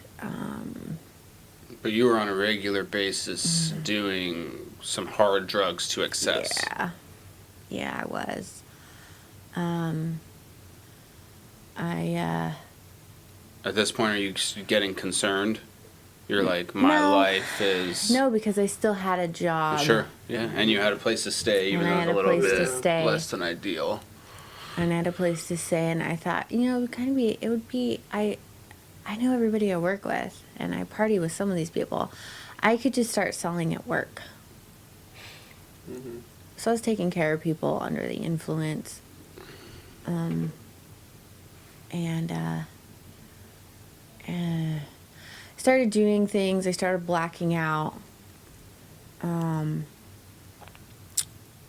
But you were on a regular basis doing some hard drugs to excess. Yeah, I was. At this point, are you getting concerned? You're like, my No. life is... No, because I still had a job. Sure, yeah. And you had a place to stay, even And though I it had was a a little place to bit stay. less than ideal. And I had a place to stay, and I thought, it would be, I know everybody I work with, and I party with some of these people. I could just start selling at work. So I was taking care of people under the influence. Started doing things. I started blacking out.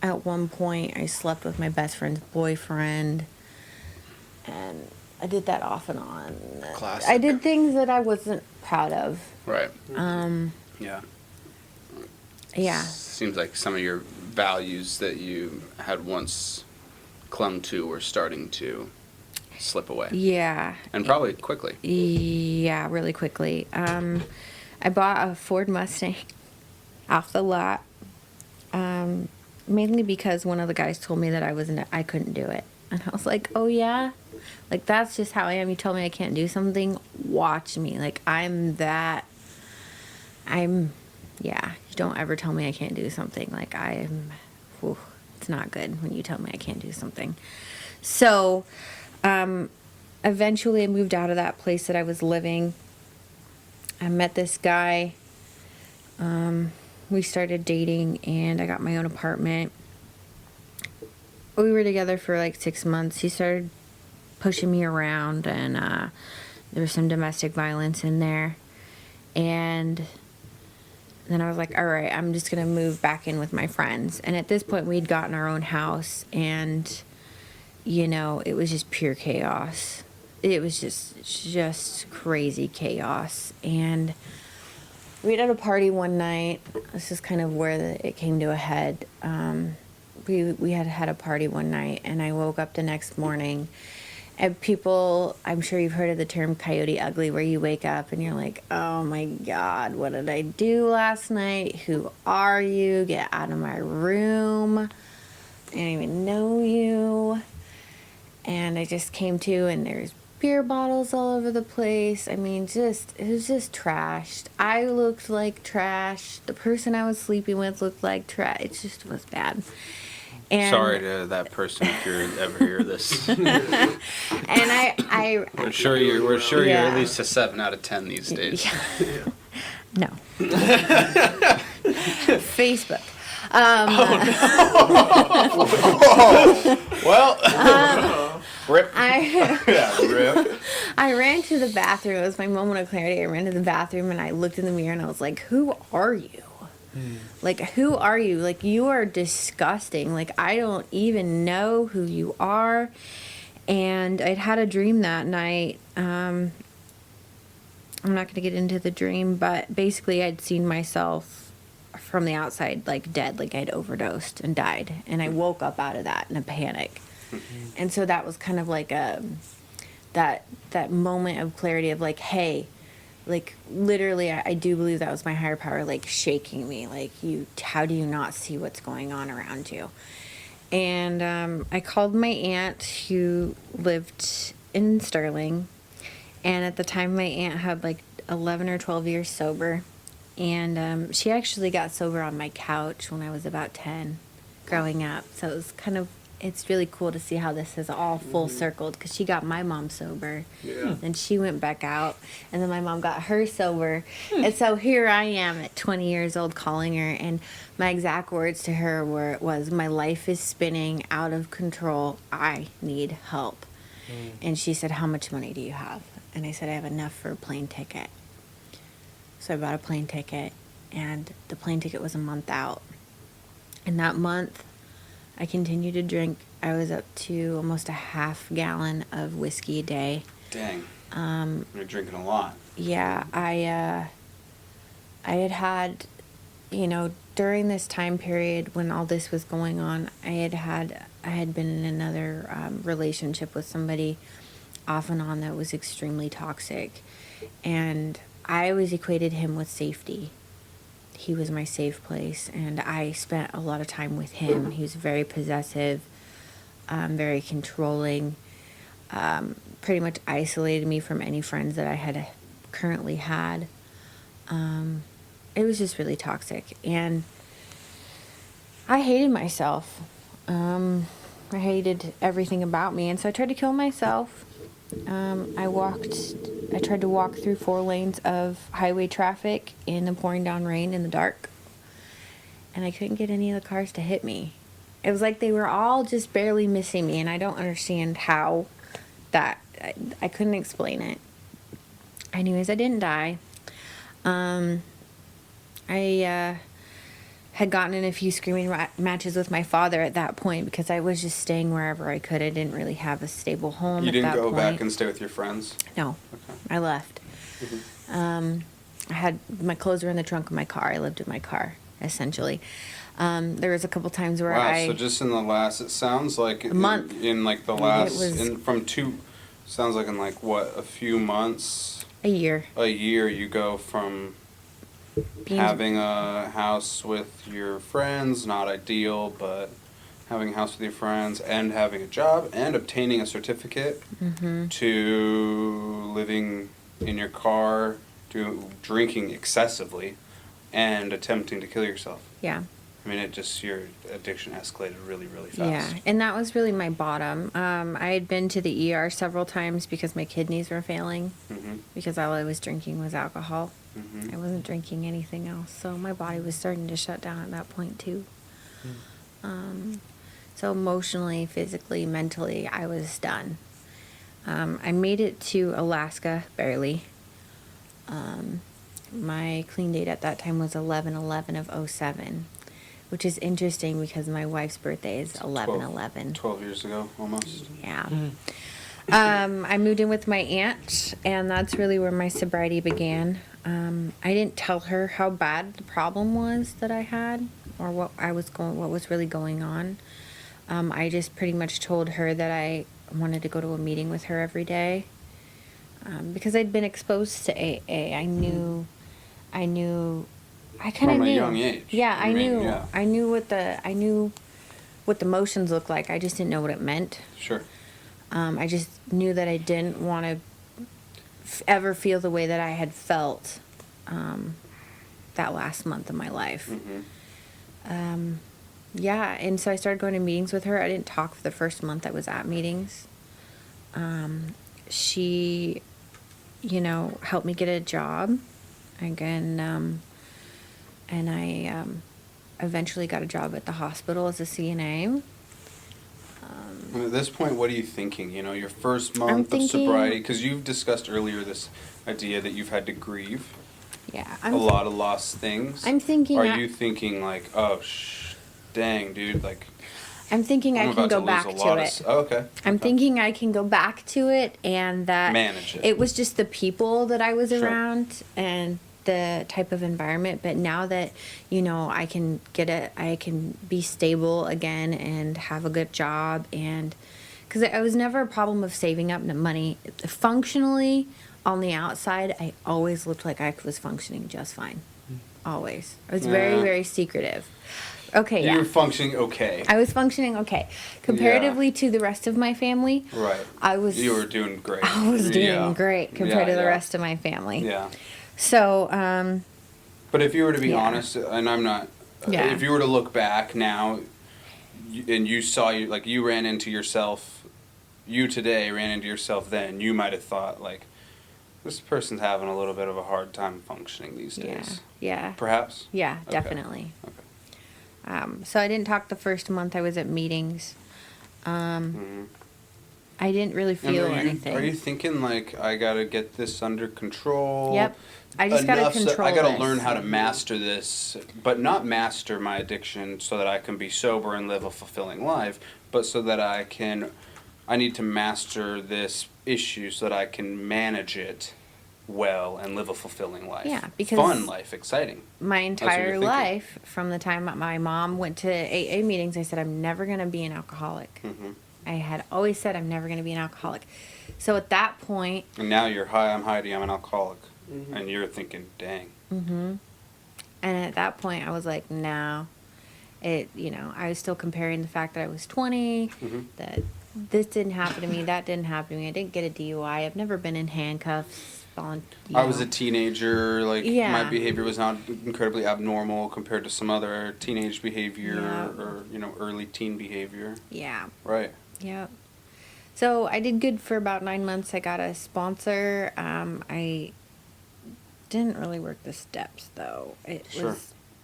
At one point, I slept with my best friend's boyfriend, and I did that off and on. Classic. I did things that I wasn't proud of. Right. Yeah. Seems like some of your values that you had once clung to were starting to slip away. Yeah. And probably quickly. Yeah, really quickly. I bought a Ford Mustang off the lot, mainly because one of the guys told me that I couldn't do it. And I was like, oh yeah? Like, that's just how I am. You tell me I can't do something, watch me. Like, you don't ever tell me I can't do something. Like, it's not good when you tell me I can't do something. So, eventually I moved out of that place that I was living. I met this guy. We started dating, and I got my own apartment. we were together for like 6 months. He started pushing me around, and there was some domestic violence in there. And then I was like, all right, I'm just going to move back in with my friends. And at this point, we'd gotten our own house, and, you know, it was just pure chaos. It was just crazy chaos. And we had a party one night. This is kind of where it came to a head. We had a party one night, and I woke up the next morning. And people, I'm sure you've heard of the term coyote ugly, where you wake up and you're like, oh my God, what did I do last night? Who are you? Get out of my room. I don't even know you. And I just came to, and there's beer bottles all over the place. I mean, it was just trashed. I looked like trash. The person I was sleeping with looked like trash. It just was bad. And Sorry to that person if you ever hear this. and We're sure you're Yeah. at least a 7 out of 10 these days. Yeah. No. Facebook. Well, rip. I Rip. I ran to the bathroom. It was my moment of clarity. I ran to the bathroom and I looked in the mirror and I was like, who are you? Like, who are you? Like, you are disgusting. Like, I don't even know who you are. And I'd had a dream that night. I'm not going to get into the dream, but basically I'd seen myself from the outside, like, dead. Like, I'd overdosed and died. And I woke up out of that in a panic. And so that was kind of like that moment of clarity of, like, hey, like, literally, I do believe that was my higher power, like, shaking me. Like, how do you not see what's going on around you? And I called my aunt who lived in Sterling. And at the time, my aunt had, like, 11 or 12 years sober. And she actually got sober on my couch when I was about 10 growing up. So it was kind of, it's really cool to see how this has all full circled, because she got my mom sober. Yeah. Then she went back out, and then my mom got her sober. And so here I am at 20 years old calling her, and my exact words to her was, my life is spinning out of control. I need help. And she said, how much money do you have? And I said, I have enough for a plane ticket. So I bought a plane ticket, and the plane ticket was a month out. And that month, I continued to drink. I was up to almost a half gallon of whiskey a day. Dang. You're drinking a lot. Yeah, I had, you know, during this time period when all this was going on, I had been in another relationship with somebody off and on that was extremely toxic. And I always equated him with safety. He was my safe place, and I spent a lot of time with him. He was very possessive, very controlling, pretty much isolated me from any friends that I had currently had. It was just really toxic, and I hated myself. I hated everything about me, and so I tried to kill myself. I tried to walk through 4 lanes of highway traffic in the pouring down rain in the dark, and I couldn't get any of the cars to hit me. It was like they were all just barely missing me, and I don't understand how that, I couldn't explain it. Anyways, I didn't die. I had gotten in a few screaming matches with my father at that point, because I was just staying wherever I could. I didn't really have a stable home You at that didn't go point. back and stay with your friends? No, Okay. I left. I had my clothes were in the trunk of my car. I lived in my car, essentially. There was a couple times where Wow, so just in the last, it sounds like A month. in like the It last, was- from 2, sounds like in like what, a few months, a year a year, you go from being having a house with your friends, not ideal, but having a house with your friends and having a job and obtaining a certificate, to living in your car, to drinking excessively, and attempting to kill yourself. yeah. I mean, your addiction escalated really, really fast. Yeah, and that was really my bottom. I had been to the ER several times because my kidneys were failing, because all I was drinking was alcohol. I wasn't drinking anything else, so my body was starting to shut down at that point too. So emotionally, physically, mentally, I was done. I made it to Alaska, barely. My clean date at that time was 11/11 of '07, which is interesting because my wife's birthday is 11/11. 12 years ago, almost. Yeah. I moved in with my aunt, and that's really where my sobriety began. I didn't tell her how bad the problem was that I had, or what was really going on. I just pretty much told her that I wanted to go to a meeting with her every day, because I'd been exposed to AA. I kind of From knew. a young age. Yeah, I knew. Yeah. I knew what the motions looked like. I just didn't know what it meant. Sure. I just knew that I didn't want to ever feel the way that I had felt that last month of my life. Mm-hmm. Yeah, and so I started going to meetings with her. I didn't talk for the first month I was at meetings. She, helped me get a job again, and I eventually got a job at the hospital as a CNA. And at this point, what are you thinking? Your first month of thinking- sobriety, because you've discussed earlier this idea that you've had to grieve Yeah, a lot of lost things. I'm thinking. Are you thinking like, oh, dang, dude, like I'm thinking I'm I can about go to back lose a to lot it. of okay. I'm Okay. thinking I can go back to it, and that Manage it. It was just the people that I was Sure. around and the type of environment. But now that I can I can be stable again and have a good job, and because I was never a problem of saving up the money. Functionally, on the outside, I always looked like I was functioning just fine. Always. I was very, Yeah. very secretive. Okay, You're yeah. functioning okay. I was functioning okay. Comparatively to the rest of my family, Right. You were doing great. I was doing Yeah. great compared to the Yeah. rest of my family. Yeah. So, But if you were to be Yeah. honest, and I'm not, Yeah. if you were to look back now, and you saw you ran into yourself, you today ran into yourself then, you might have thought like, this person's having a little bit of a hard time functioning these yeah, days. yeah, Perhaps. yeah, Okay. definitely. Okay. So I didn't talk the first month I was at meetings. Mhm. I didn't really And feel are you, anything. Are you thinking like I gotta get this under control? Yep. I just gotta Enough so control I gotta this. learn how to master this, but not master my addiction so that I can be sober and live a fulfilling life, but so that I need to master this issue so that I can manage it well and live a fulfilling life. Yeah, because fun life, exciting. My what entire you're thinking. life, from the time that my mom went to AA meetings, I said, I'm never going to be an alcoholic. Hmm. I had always said, I'm never going to be an alcoholic. So at that point, And now you're, hi, I'm Heidi, I'm an alcoholic, and you're thinking, dang. and at that point, I was like, no. I was still comparing the fact that I was 20, Mhm. that this didn't happen to me, that didn't happen to me. I didn't get a DUI. I've never been in handcuffs. I was a teenager, like Yeah. my behavior was not incredibly abnormal compared to some other teenage behavior Yeah. or early teen behavior. Yeah. Right. Yep. So I did good for about 9 months. I got a sponsor. I didn't really work the steps though. Sure.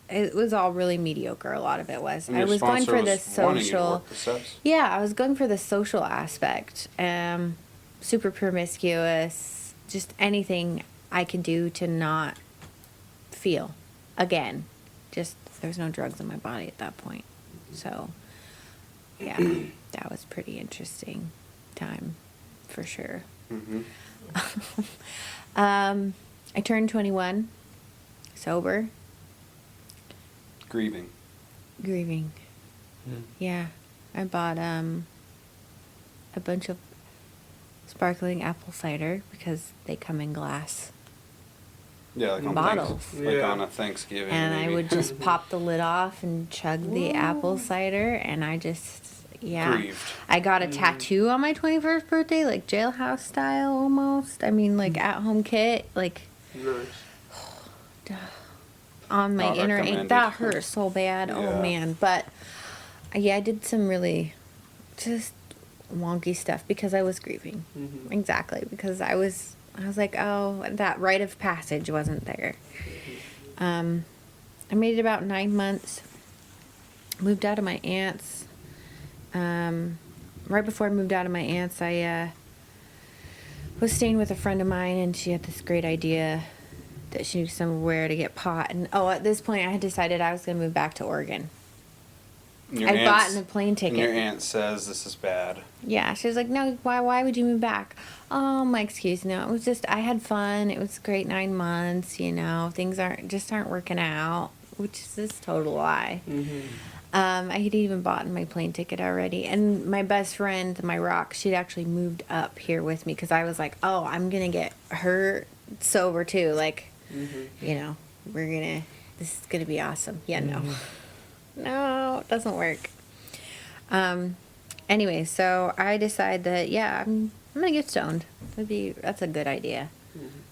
It was all really mediocre. A lot of it was. And I your was going sponsor for the was wanting you to social. work the steps? Yeah, I was going for the social aspect. Super promiscuous. Just anything I could do to not feel again. Just there was no drugs in my body at that point. So yeah, that was pretty interesting time for sure. Mm-hmm. I turned 21, sober, Grieving. grieving. Yeah, I bought a bunch of sparkling apple cider because they come in glass, Yeah, like on Bottles. on a Thanksgiving. and maybe. I would just pop the lid off and chug the apple cider, and I just Grieved. I got a tattoo on my 21st birthday, like jailhouse style almost. I mean, like at home kit, like Nice. on my Not inner ankle. recommended. That hurt so bad. Oh Yeah. man. But yeah, I did some really just wonky stuff because I was grieving. Mhm. Exactly. Because I was like, oh, that rite of passage wasn't there. I made it about 9 months. Moved out of my aunt's right before I moved out of my aunt's, I was staying with a friend of mine, and she had this great idea that she knew somewhere to get pot. And at this point, I had decided I was going to move back to Oregon. I'd bought a plane ticket. And your aunt says this is bad. Yeah, she was like, "No, why would you move back?" Oh, my excuse. No, it was just I had fun. It was a great 9 months. You know, things aren't working out, which is this total lie. Mm-hmm. I had even bought my plane ticket already, and my best friend, my rock, she'd actually moved up here with me because I was like, "Oh, I'm gonna get her sober too." Like, you know, this is gonna be awesome. Yeah, no. No, it doesn't work. Anyway, so I decide that, yeah, I'm gonna get stoned. That's a good idea.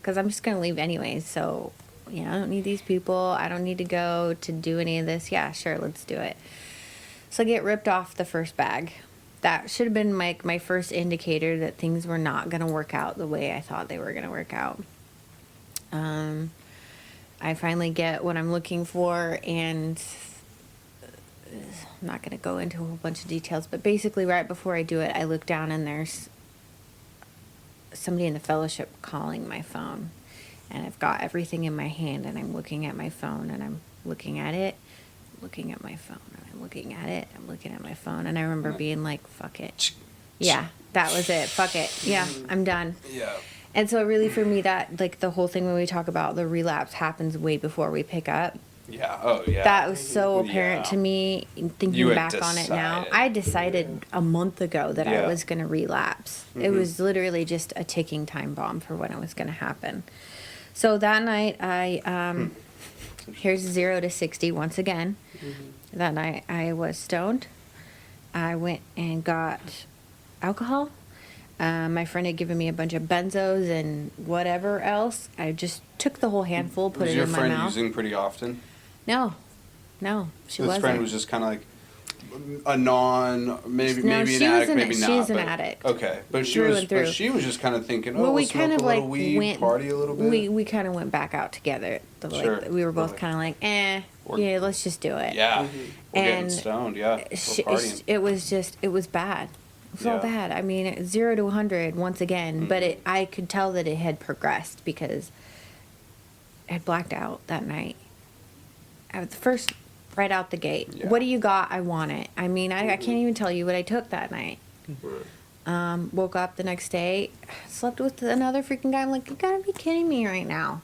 Because I'm just gonna leave anyways, so, you know, I don't need these people. I don't need to go to do any of this. Yeah, sure, let's do it. So I get ripped off the first bag. That should have been my first indicator that things were not gonna work out the way I thought they were gonna work out. I finally get what I'm looking for, and I'm not going to go into a whole bunch of details, but basically right before I do it, I look down and there's somebody in the fellowship calling my phone, and I've got everything in my hand, and I'm looking at my phone, and I'm looking at it, looking at my phone, and I'm looking at it, I'm looking at my phone, and I remember being like, fuck it. Yeah, that was it. Fuck it. Yeah, I'm done. Yeah. And so really for me, that, like, the whole thing when we talk about the relapse happens way before we pick up. Yeah. Oh, yeah. That was so apparent to me thinking You had back on it now. decided. I decided a month ago that I Yeah. was going to relapse. It was literally just a ticking time bomb for when it was going to happen. So that night, here's 0 to 60 once again. That night, I was stoned. I went and got alcohol. My friend had given me a bunch of benzos and whatever else. I just took the whole handful, put was it your in my friend mouth. using pretty often? No, she This wasn't. friend was just kind of like maybe No, an she was addict, maybe not. she's an but- addict. Okay, but Through and through. she was just kind of thinking, oh, Well, we we'll smoke kind of a like little weed, went party a little bit. We kind of went back out together. Sure. We were both Right. kind of like, Or- yeah, let's just do it. Yeah, we're getting And stoned. Yeah, we're partying. It was bad. It was all Yeah. bad. I mean, 0 to 100 once again, but I could tell that it had progressed because I had blacked out that night. I was the first right out the gate. Yeah. What do you got? I want it. I mean, I can't even tell you what I took that night. Woke up the next day, slept with another freaking guy. I'm like, you gotta be kidding me right now.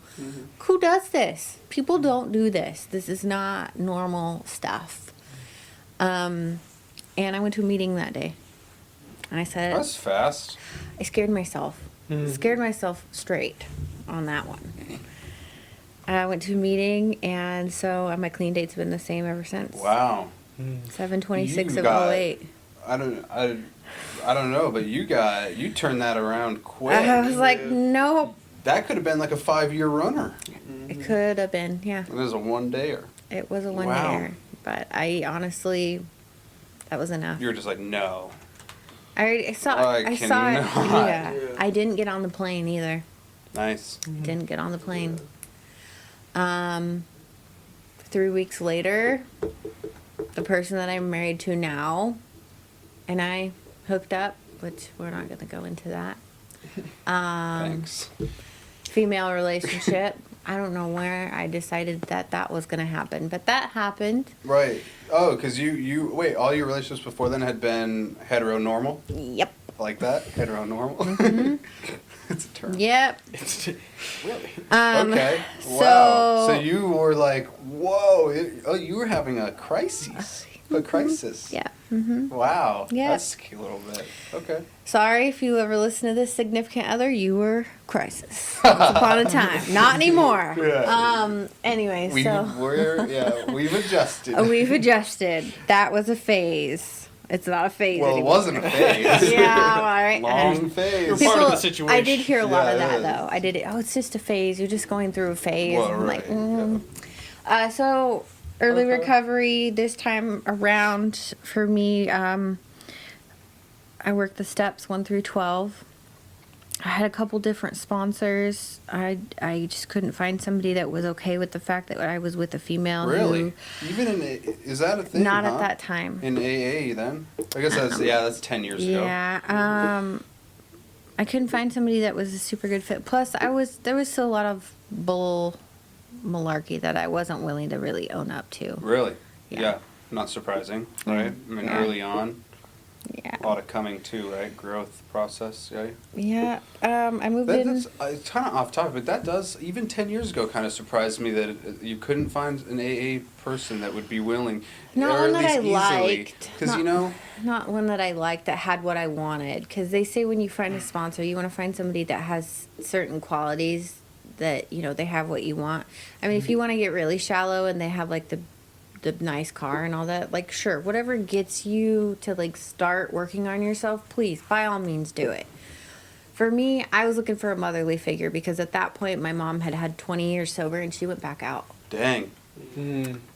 Who does this? People don't do this. This is not normal stuff. And I went to a meeting that day. And I said, That's fast. I scared myself. Scared myself straight on that one. I went to a meeting, and so my clean date's been the same ever since. Wow. 7/26 You of got- 08. I don't know, but you turned that around quick. I was like, nope. That could have been like a 5-year runner. It could have been, yeah. It was a 1-dayer. It was a Wow. one-dayer. But I honestly, that was enough. You were just like, no. I saw it. cannot. Yeah. I didn't get on the plane either. Nice. Didn't get on the plane. 3 weeks later, the person that I'm married to now and I hooked up, which we're not going to go into that. Thanks. Female relationship. I don't know where I decided that was going to happen, but that happened. Right. Oh, because wait, all your relationships before then had been heteronormal? Yep. Like that? Heteronormal? Mm-hmm. It's a term. Yep. Really? Okay. Wow. So you were like, whoa. You were having a crisis. A crisis. Yeah. Mm-hmm. Wow. Yeah. That's a little bit. Okay. Sorry if you ever listen to this significant other, you were crisis. Once upon a time. Not anymore. Yeah. Anyway, We've adjusted. we've adjusted. That was a phase. It's not a phase Well, it anymore. wasn't a phase. Yeah, all right. Long phase. You're part of the situation. I did hear a lot of Yeah, that it though. I did. Oh, it's just a phase. You're just going through a phase. Well, I'm right. like, so early recovery this time around for me. I worked the steps 1 through 12. I had a couple different sponsors. I just couldn't find somebody that was okay with the fact that I was with a female. Really? Even in is that a thing? Not huh? at that time. In AA then? I guess that's 10 years ago. Yeah. I couldn't find somebody that was a super good fit. Plus, there was still a lot of bull malarkey that I wasn't willing to really own up to. Really? Yeah. Not surprising, right? I mean, Yeah. early on, Yeah. a lot of coming too, right? Growth process, right? Yeah. I moved in. That's it's kind of off topic, but that does even 10 years ago kind of surprised me that you couldn't find an AA person that would be willing, Not or one at that I least easily, liked. because you know. Not one that I liked that had what I wanted. Because they say when you find a sponsor, you want to find somebody that has certain qualities that, they have what you want. I mean, if you want to get really shallow and they have, like, the nice car and all that, like, sure, whatever gets you to, like, start working on yourself, please, by all means, do it. For me, I was looking for a motherly figure because at that point, my mom had had 20 years sober and she went back out. Dang.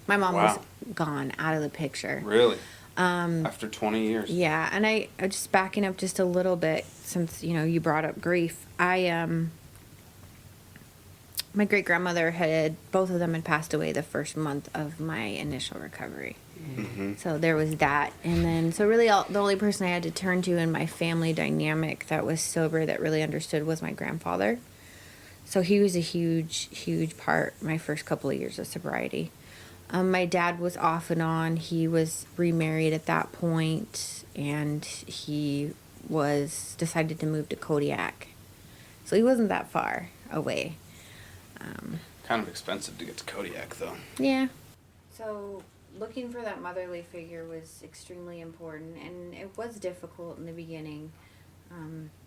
My mom Wow. was gone, out of the picture. Really? After 20 years. Yeah, and I just backing up just a little bit since you brought up grief. My great grandmother both of them had passed away the first month of my initial recovery. Mm-hmm. So there was that, and then so really the only person I had to turn to in my family dynamic that was sober that really understood was my grandfather. So he was a huge part my first couple of years of sobriety. My dad was off and on. He was remarried at that point, and he decided to move to Kodiak. So he wasn't that far away. Kind of expensive to get to Kodiak, though. Yeah. So looking for that motherly figure was extremely important, and it was difficult in the beginning,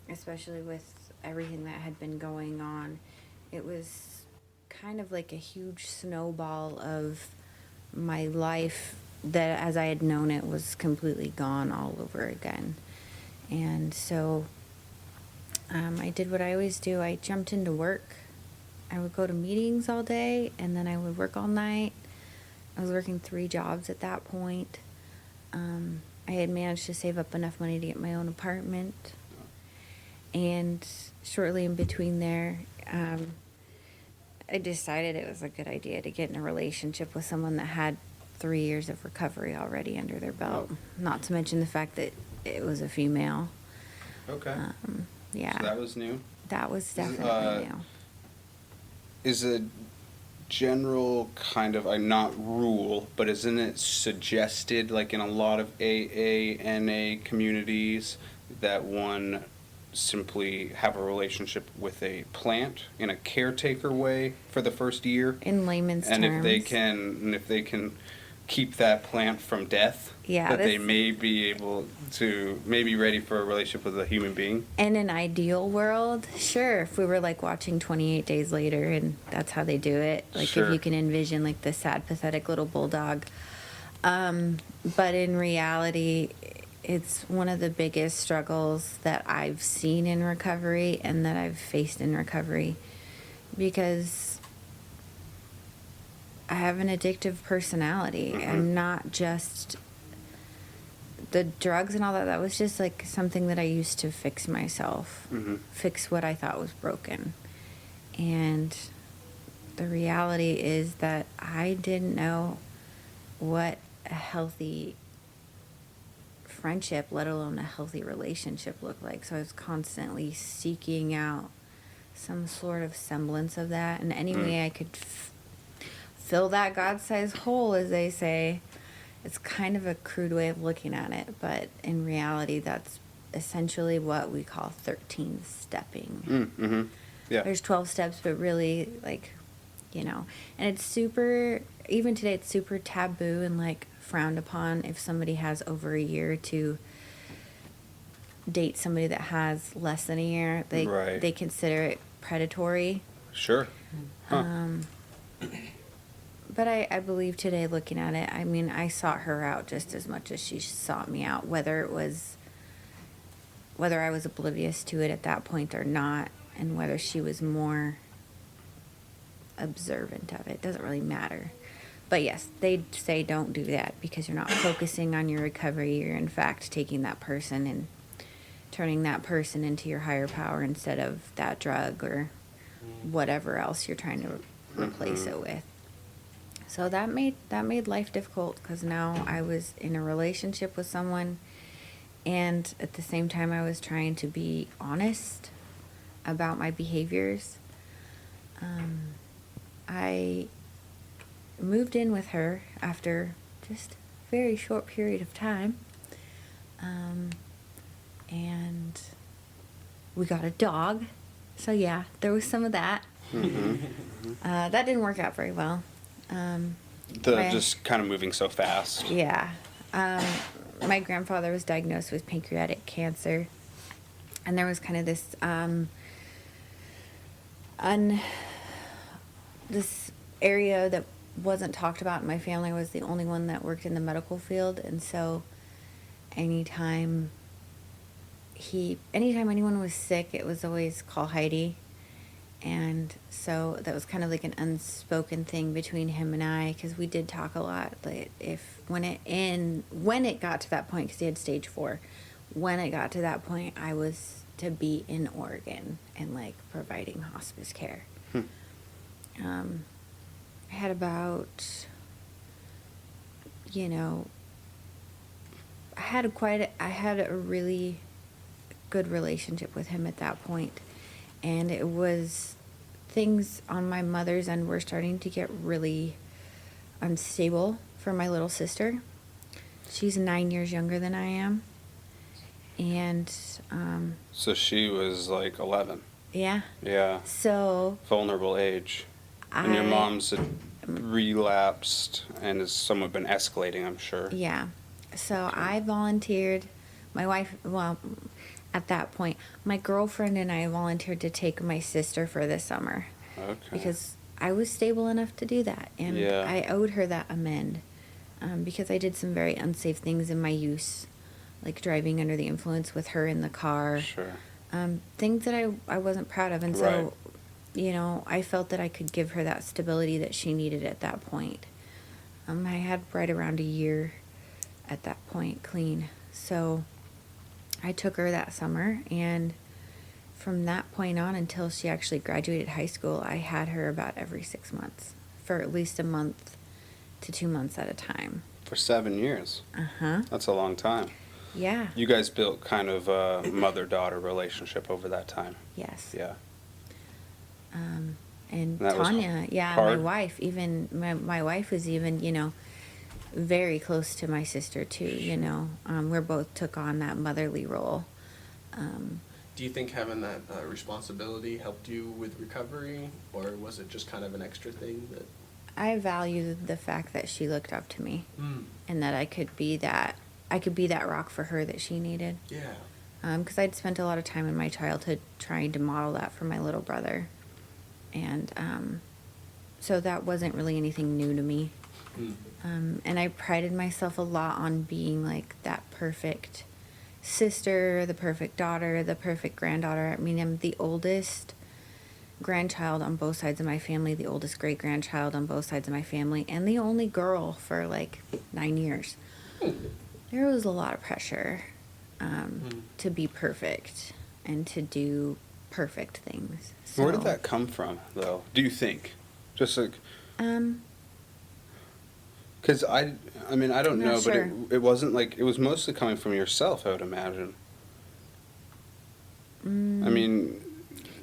especially with everything that had been going on. It was kind of like a huge snowball of my life that, as I had known it, was completely gone all over again. And so I did what I always do. I jumped into work. I would go to meetings all day, and then I would work all night. I was working 3 jobs at that point. I had managed to save up enough money to get my own apartment. And shortly in between there, I decided it was a good idea to get in a relationship with someone that had 3 years of recovery already under their belt. Not to mention the fact that it was a female. Okay. Yeah. So that was new. That was definitely new. Is a general kind of, not rule, but isn't it suggested, like in a lot of AA, NA communities, that one simply have a relationship with a plant in a caretaker way for the first year? In layman's And terms. if they can keep that plant from death, Yeah, that they that's- may be able to, may be ready for a relationship with a human being. In an ideal world, sure, if we were like watching 28 Days Later and that's how they do it, like Sure. if you can envision like the sad, pathetic little bulldog. But in reality, it's one of the biggest struggles that I've seen in recovery and that I've faced in recovery because I have an addictive personality. Mhm. I'm not just the drugs and all that. That was just like something that I used to fix myself, fix what I thought was broken. And the reality is that I didn't know what a healthy friendship, let alone a healthy relationship, looked like. So I was constantly seeking out some sort of semblance of that, and any way I could fill that God-sized hole, as they say. It's kind of a crude way of looking at it, but in reality, that's essentially what we call 13 stepping. Mm-hmm. Yeah. There's 12 steps, but really, like, and it's super, even today, it's super taboo and, like, frowned upon if somebody has over a year to date somebody that has less than a year. Right. They consider it predatory. Sure. Huh. But I believe today, looking at it, I mean, I sought her out just as much as she sought me out, whether I was oblivious to it at that point or not, and whether she was more observant of it. Doesn't really matter. But yes, they say don't do that because you're not focusing on your recovery. You're in fact taking that person and turning that person into your higher power instead of that drug or whatever else you're trying to replace it with. So that made life difficult because now I was in a relationship with someone, and at the same time I was trying to be honest about my behaviors. I moved in with her after just a very short period of time, and we got a dog. So yeah, there was some of that. That didn't work out very well. Just kind of moving so fast. Yeah. My grandfather was diagnosed with pancreatic cancer, and there was kind of this this area that wasn't talked about in my family. I was the only one that worked in the medical field, and so anytime anyone was sick, it was always call Heidi. And so that was kind of like an unspoken thing between him and I, because we did talk a lot. Like when it got to that point, because he had stage 4, when it got to that point, I was to be in Oregon and like providing hospice care. I had about, I had a really good relationship with him at that point. And it was, things on my mother's end were starting to get really unstable for my little sister. She's 9 years younger than I am. And, So she was like 11. yeah. Yeah. So. Vulnerable age. And your mom's relapsed and has somewhat been escalating, I'm sure. Yeah. So I volunteered, my wife, well, at that point, my girlfriend and I volunteered to take my sister for the summer. Okay. Because I was stable enough to do that. And Yeah. I owed her that amend. Because I did some very unsafe things in my youth, like driving under the influence with her in the car. Sure. Things that I wasn't proud of. And so, I felt that I could give her that stability that she needed at that point. I had right around a year at that point clean. So I took her that summer, and from that point on until she actually graduated high school, I had her about every 6 months for at least a month to 2 months at a time. For 7 years. Uh-huh. That's a long time. Yeah. You guys built kind of a mother-daughter relationship over that time. Yes. Yeah. And that was Tanya, yeah, hard? my wife, even, my wife was even, very close to my sister too, we both took on that motherly role. Do you think having that responsibility helped you with recovery, or was it just kind of an extra thing that? I value the fact that she looked up to me, and that I could be that rock for her that she needed. Yeah. Because I'd spent a lot of time in my childhood trying to model that for my little brother, and so that wasn't really anything new to me. And I prided myself a lot on being like that perfect sister, the perfect daughter, the perfect granddaughter. I mean, I'm the oldest grandchild on both sides of my family, the oldest great-grandchild on both sides of my family, and the only girl for like 9 years. There was a lot of pressure to be perfect and to do perfect things. So, Where did that come from, though? Do you think? Just like. Because I mean, I don't I'm not know, sure. but it wasn't like, it was mostly coming from yourself, I would imagine. I mean,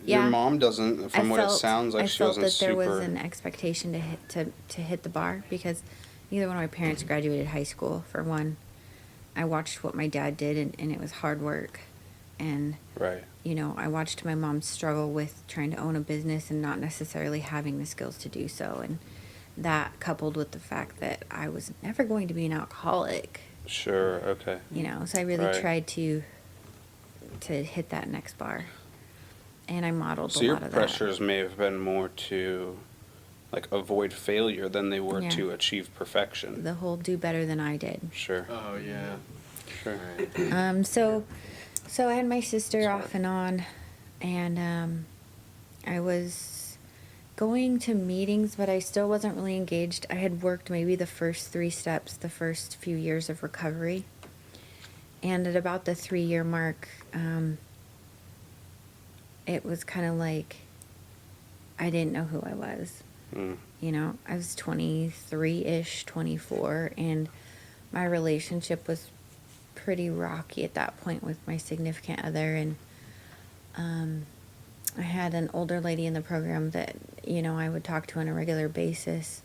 Yeah. your mom doesn't, from what it sounds like, she wasn't super. I felt that there was an expectation to hit the bar, because neither one of my parents graduated high school, for one. I watched what my dad did, and it was hard work. And, Right. I watched my mom struggle with trying to own a business and not necessarily having the skills to do so. And that, coupled with the fact that I was never going to be an alcoholic. Sure, okay. So I really Right. tried to hit that next bar. And I modeled So a your lot of pressures may have been more to, like, avoid failure than they were Yeah. to achieve perfection. that. The whole do better than I did. Sure, Oh yeah. sure. So I had my sister off and on, and I was going to meetings, but I still wasn't really engaged. I had worked maybe the first 3 steps, the first few years of recovery, And at about the 3-year mark, it was kind of like I didn't know who I was. Mm. You know, I was 23-ish, 24, and my relationship was pretty rocky at that point with my significant other. And I had an older lady in the program that, you know, I would talk to on a regular basis,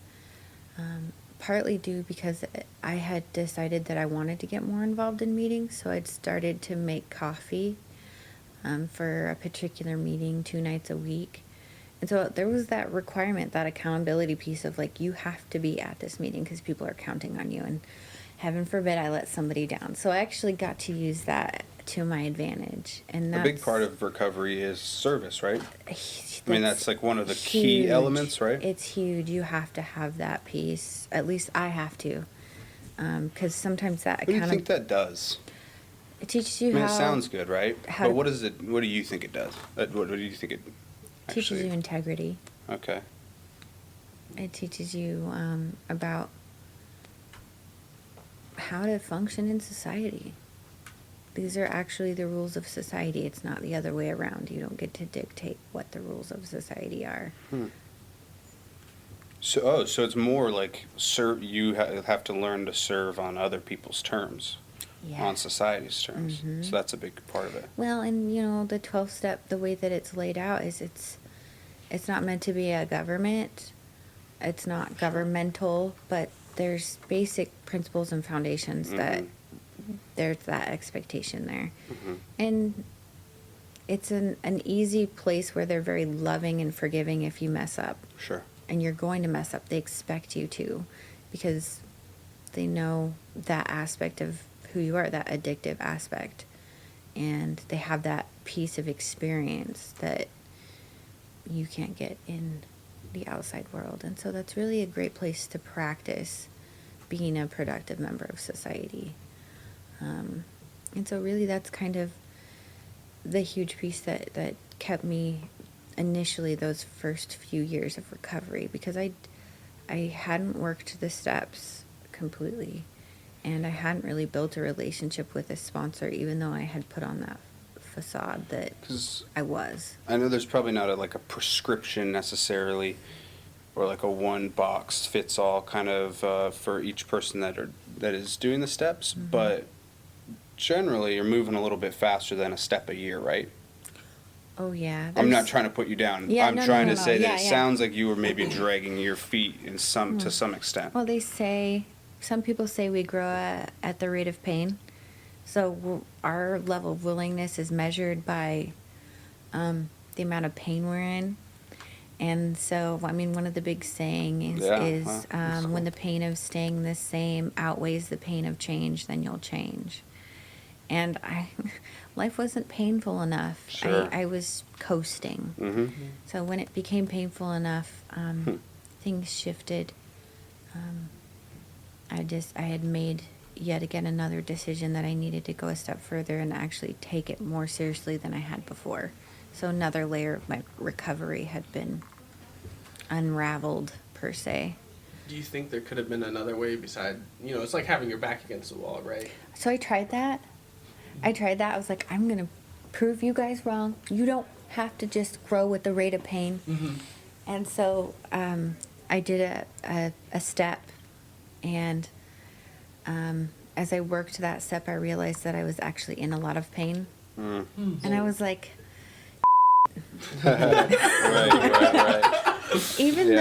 partly due because I had decided that I wanted to get more involved in meetings, so I'd started to make coffee for a particular meeting 2 nights a week. And so there was that requirement, that accountability piece of like, you have to be at this meeting because people are counting on you. And heaven forbid I let somebody down. So I actually got to use that to my advantage. And A that's big part of recovery is service, right? I mean, that's like one of the key huge. elements, right? It's huge. You have to have that piece. At least I have to. Because sometimes that What do you think that does? it teaches you I mean, how it sounds good, right? how But to- what is it? What do you think it does? What do you think it teaches actually? you integrity. Okay. It teaches you about how to function in society. These are actually the rules of society. It's not the other way around. You don't get to dictate what the rules of society are. So it's more like you have to learn to serve on other people's terms, Yeah. on society's terms. Mhm. So that's a big part of it. Well, and you know, the 12-step, the way that it's laid out is it's not meant to be a government. It's not governmental, but there's basic principles and foundations that there's that expectation there. Mhm. And it's an easy place where they're very loving and forgiving if you mess up. Sure. And you're going to mess up. They expect you to, because they know that aspect of who you are, that addictive aspect. And they have that piece of experience that you can't get in the outside world. And so that's really a great place to practice being a productive member of society. And so really that's kind of the huge piece that kept me initially those first few years of recovery, because I hadn't worked the steps completely, and I hadn't really built a relationship with a sponsor, even though I had put on that facade that 'Cause I was. I know there's probably not like a prescription necessarily, or like a one box fits all kind of for each person that is doing the steps, Mhm. but generally you're moving a little bit faster than a step a year, right? Oh yeah. I'm not there's- trying to put you down. Yeah, I'm no, trying no, to no, say no. that Yeah, it yeah. sounds like you were maybe dragging your feet in to some extent. Well, they say, some people say we grow at the rate of pain. So our level of willingness is measured by the amount of pain we're in. And so, I mean, one of the big sayings Yeah, is wow, that's when cool. the pain of staying the same outweighs the pain of change, then you'll change. And life wasn't painful enough. Sure. I was coasting. Mm-hmm. So when it became painful enough, things shifted. I had made yet again another decision that I needed to go a step further and actually take it more seriously than I had before. So another layer of my recovery had been unraveled, per se. Do you think there could have been another way beside, it's like having your back against the wall, right? So I tried that. I was like, I'm going to prove you guys wrong. You don't have to just grow with the rate of pain. Mm-hmm. And so I did a step, and as I worked that step, I realized that I was actually in a lot of pain. Mm. And I was like, right. even Yeah.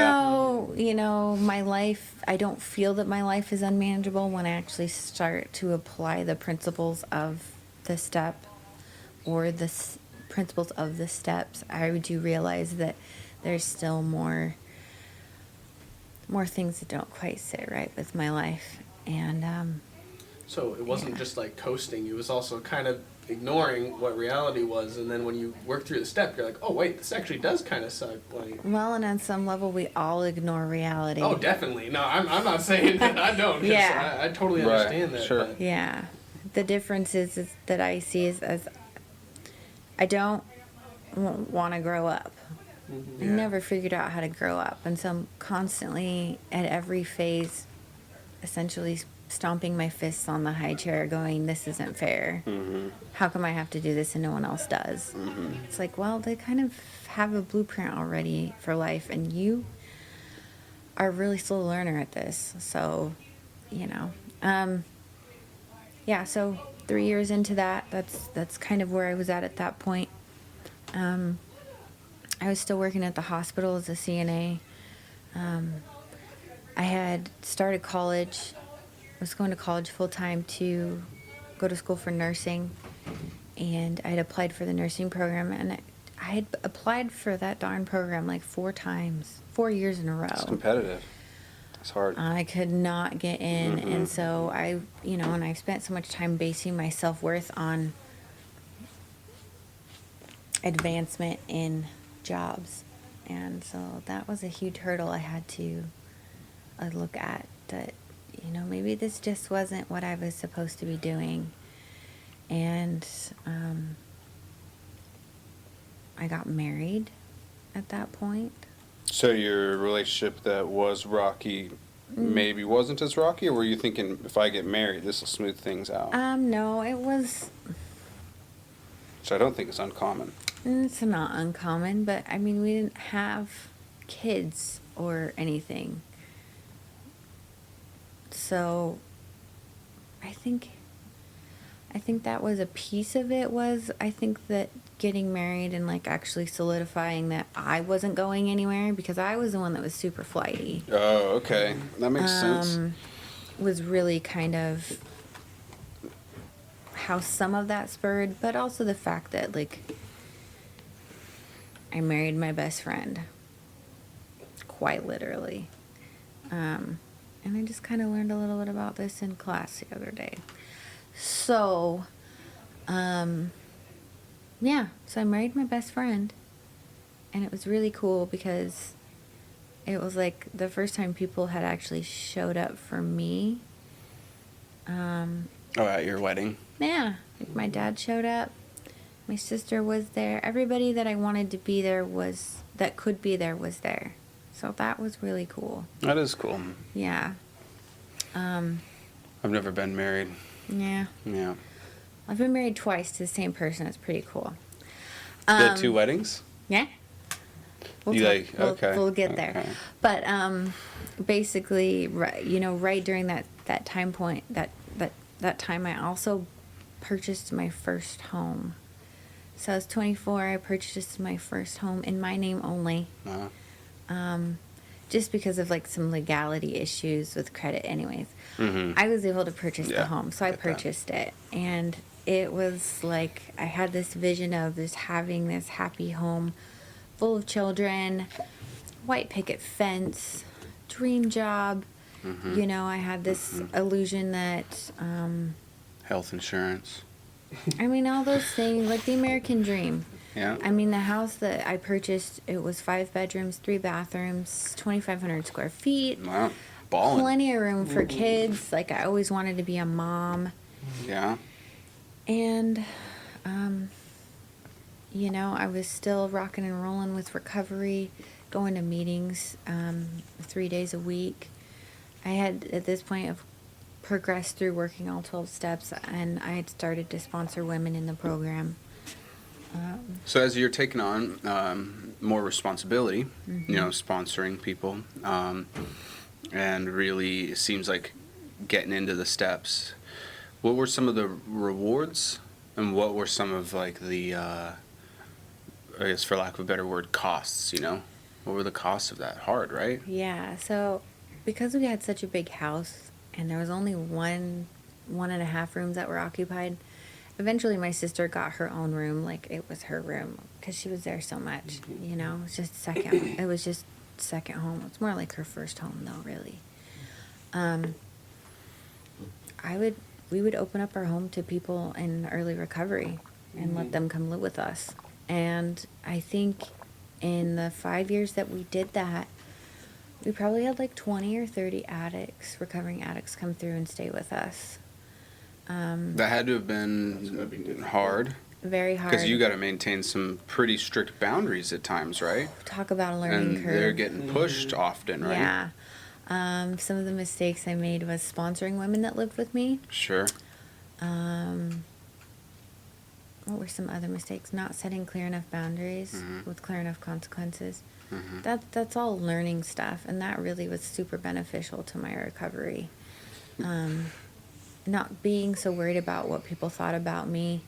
though, my life, I don't feel that my life is unmanageable when I actually start to apply the principles of the step or the principles of the steps, I do realize that there's still more things that don't quite sit right with my life. And So it wasn't Yeah. just like coasting, it was also kind of ignoring what reality was, and then when you work through the step, you're like, oh wait, this actually does kind of suck. Like, well, and on some level, we all ignore reality. oh, definitely. No, I'm not saying that I don't, 'cause Yeah. I totally Right, understand that. sure. But Yeah. The difference is that I see is as I don't want to grow up. I never figured out how to grow up. And so I'm constantly, at every phase, essentially stomping my fists on the high chair going, this isn't fair. How come I have to do this and no one else does? It's like, well, they kind of have a blueprint already for life, and you are a really slow learner at this. So, you know, yeah, so 3 years into that, that's kind of where I was at that point. I was still working at the hospital as a CNA. I had started college. I was going to college full time to go to school for nursing, and I had applied for the nursing program, and I had applied for that darn program like 4 times, 4 years in a row. It's competitive. It's hard. I could not get in, and so and I spent so much time basing my self-worth on advancement in jobs, and so that was a huge hurdle I had to look at, that maybe this just wasn't what I was supposed to be doing. And I got married at that point. So your relationship that was rocky maybe wasn't as rocky, or were you thinking, if I get married, this will smooth things out? No, it was. Which I don't think is uncommon. It's not uncommon, but I mean, we didn't have kids or anything. So I think that was a piece of it. I think that getting married and like actually solidifying that I wasn't going anywhere, because I was the one that was super flighty, Oh, okay. That makes sense. was really kind of how some of that spurred, but also the fact that like I married my best friend, quite literally. And I just kind of learned a little bit about this in class the other day. So, yeah, so I married my best friend, and it was really cool because it was like the first time people had actually showed up for me. At your wedding? Yeah, like my dad showed up, my sister was there, everybody that I wanted to be there that could be there was there. So that was really cool. That is cool. Yeah. I've never been married. Yeah. Yeah. I've been married twice to the same person. It's pretty cool. You had 2 weddings? Yeah. Okay. We'll get there. Okay. But basically, right during that time point, that time, I also purchased my first home. So I was 24. I purchased my first home in my name only. Just because of like some legality issues with credit. Anyways, I was able to purchase the home, so I purchased it, and it was like I had this vision of just having this happy home full of children, white picket fence, dream job. I had this illusion that Health insurance. I mean, all those things, like the American dream. Yeah. I mean, the house that I purchased, it was 5 bedrooms, 3 bathrooms, 2,500 square feet. Wow. Ballin'. Plenty of room for kids. Like, I always wanted to be a mom. Yeah. And, I was still rocking and rolling with recovery, going to meetings 3 days a week. I had, at this point, progressed through working all 12 steps, and I had started to sponsor women in the program. So as you're taking on more responsibility, sponsoring people, and really it seems like getting into the steps, what were some of the rewards, and what were some of like the, I guess for lack of a better word, costs, What were the costs of that? Hard, right? Yeah, so because we had such a big house and there was only 1.5 rooms that were occupied, eventually my sister got her own room, like it was her room, because she was there so much, it was just second home. It's more like her first home though, really. We would open up our home to people in early recovery and let them come live with us. And I think in the 5 years that we did that, we probably had like 20 or 30 recovering addicts come through and stay with us. That had to have been hard. Very hard. Because you got to maintain some pretty strict boundaries at times, right? Talk about a learning and curve. they're getting pushed often, right? Yeah. Some of the mistakes I made was sponsoring women that lived with me. Sure. What were some other mistakes? Not setting clear enough boundaries with clear enough consequences. That's all learning stuff, and that really was super beneficial to my recovery. Not being so worried about what people thought about me,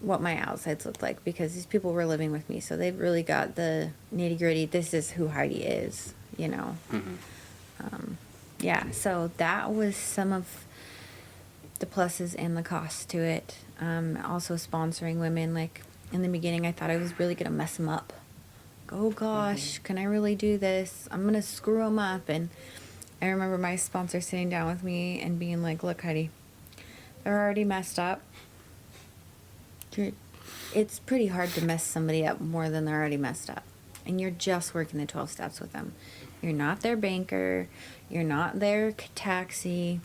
what my outsides looked like, because these people were living with me, so they really got the nitty gritty. This is who Heidi is, you know. Yeah, so that was some of the pluses and the costs to it. Also sponsoring women, like in the beginning I thought I was really gonna mess them up. Oh gosh, can I really do this? I'm gonna screw them up. And I remember my sponsor sitting down with me and being like, look, Heidi, they're already messed up. It's pretty hard to mess somebody up more than they're already messed up. And you're just working the 12 steps with them. You're not their banker. You're not their taxi.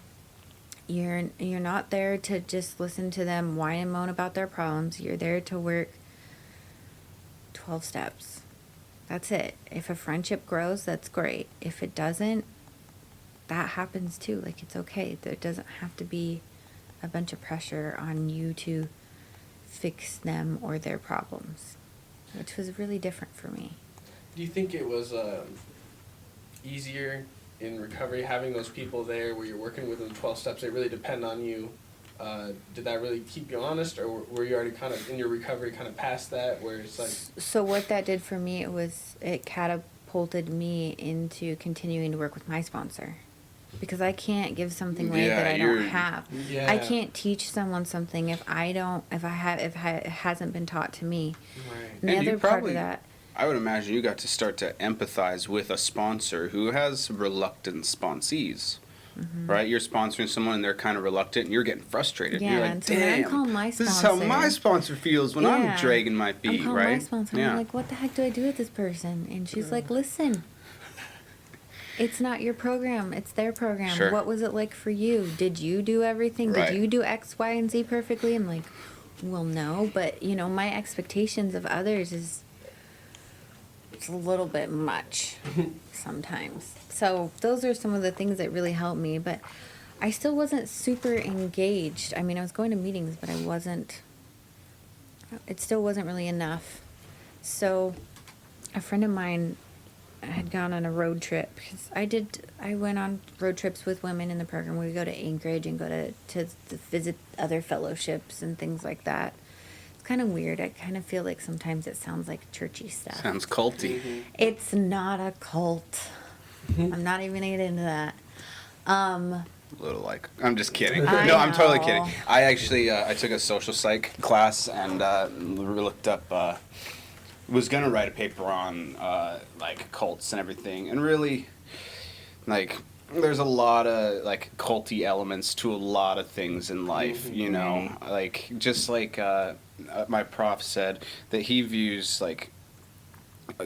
You're not there to just listen to them whine and moan about their problems. You're there to work 12 steps. That's it. If a friendship grows, that's great. If it doesn't, that happens too. Like, it's okay. There doesn't have to be a bunch of pressure on you to fix them or their problems, which was really different for me. Do you think it was easier in recovery having those people there where you're working with them 12 steps? They really depend on you. Did that really keep you honest, or were you already kind of in your recovery kind of past that where it's like... So what that did for me, it catapulted me into continuing to work with my sponsor. Because I can't give something away that I don't have. Yeah. I can't teach someone something if it hasn't been taught to me. Right. And the And you other part of probably- that, I would imagine you got to start to empathize with a sponsor who has reluctant sponsees, right? You're sponsoring someone and they're kind of reluctant and you're getting frustrated. Yeah, You're like, and so when I'm damn, calling my this is how sponsor- my sponsor feels when Yeah. I'm dragging my feet, I'm calling right? my sponsor. I'm like, what the heck do I do with this person? And she's like, listen, it's not your program. It's their program. Sure. What was it like for you? Did you do everything? Right. Did you do X, Y, and Z perfectly? I'm like, well, no. But, you know, my expectations of others is it's a little bit much sometimes. So those are some of the things that really helped me. But I still wasn't super engaged. I mean, I was going to meetings, but it still wasn't really enough. So a friend of mine had gone on a road trip, because I went on road trips with women in the program. We would go to Anchorage and go to visit other fellowships and things like that. It's kind of weird. I kind of feel like sometimes it sounds like churchy stuff. Sounds culty. It's not a cult. I'm not even gonna get into that. A little like, I'm just kidding. I No, I'm totally know. kidding. I actually, I took a social psych class and looked up, was gonna write a paper on like cults and everything, and really, like, there's a lot of like culty elements to a lot of things in life, you know. Like, just like my prof said that he views like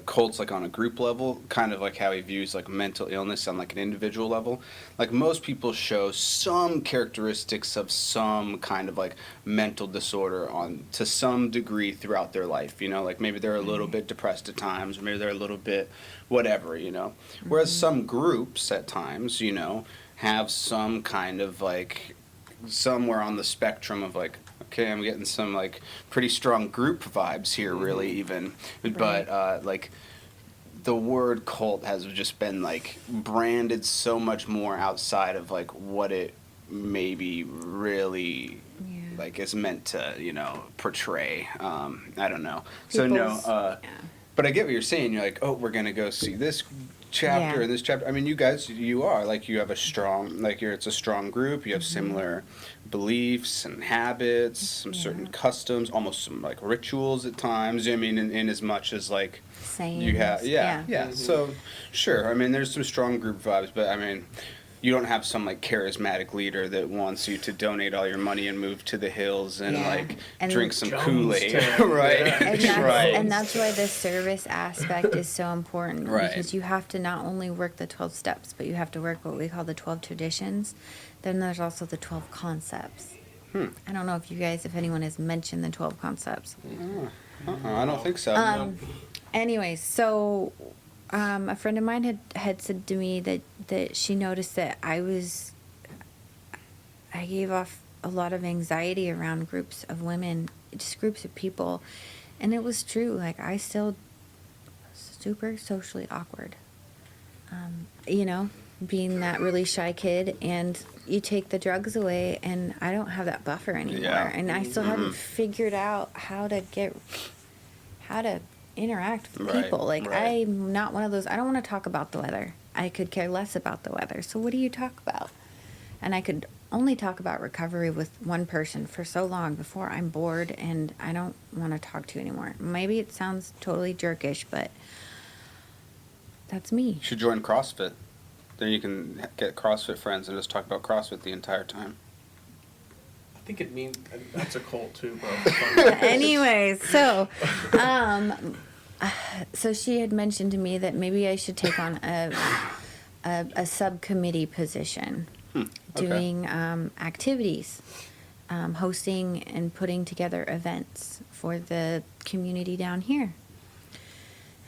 cults like on a group level, kind of like how he views like mental illness on like an individual level. Like, most people show some characteristics of some kind of like mental disorder on to some degree throughout their life, you know, like maybe they're a little bit depressed at times, or maybe they're a little bit whatever, you know. Whereas some groups at times, you know, have some kind of like somewhere on the spectrum of like, okay, I'm getting some like pretty strong group vibes here, really, even. But like, the word cult has just been like branded so much more outside of like what it maybe really like is meant to, you know, portray. I don't know. So no, but I get what you're saying. You're like, oh, we're gonna go see this chapter and this chapter. I mean, you guys, you are like, you have a strong, like, it's a strong group. You have similar beliefs and habits, some certain customs, almost some like rituals at times. I mean, in as much as like Same. you have, So sure, I mean, there's some strong group vibes, but I mean, you don't have some like charismatic leader that wants you to donate all your money and move to the hills and like And drink some Jonestown. Kool-Aid, right? And that's why the service aspect is so important. Right. Because you have to not only work the 12 steps, but you have to work what we call the 12 traditions. Then there's also the 12 concepts. I don't know if anyone has mentioned the 12 concepts. I don't think so. Anyways, so a friend of mine had said to me that she noticed that I gave off a lot of anxiety around groups of women, just groups of people. And it was true. Like, I still super socially awkward. Being that really shy kid, and you take the drugs away, and I don't have that buffer anymore. Yeah. And I still haven't figured out how to interact with Right, people. Like, right. I'm not one of those, I don't want to talk about the weather. I could care less about the weather. So what do you talk about? And I could only talk about recovery with one person for so long before I'm bored and I don't want to talk to you anymore. Maybe it sounds totally jerkish, but that's me. You should join CrossFit. Then you can get CrossFit friends and just talk about CrossFit the entire time. I think it means that's a cult too, bro. Anyways, so she had mentioned to me that maybe I should take on a subcommittee position, Okay. doing activities, hosting and putting together events for the community down here.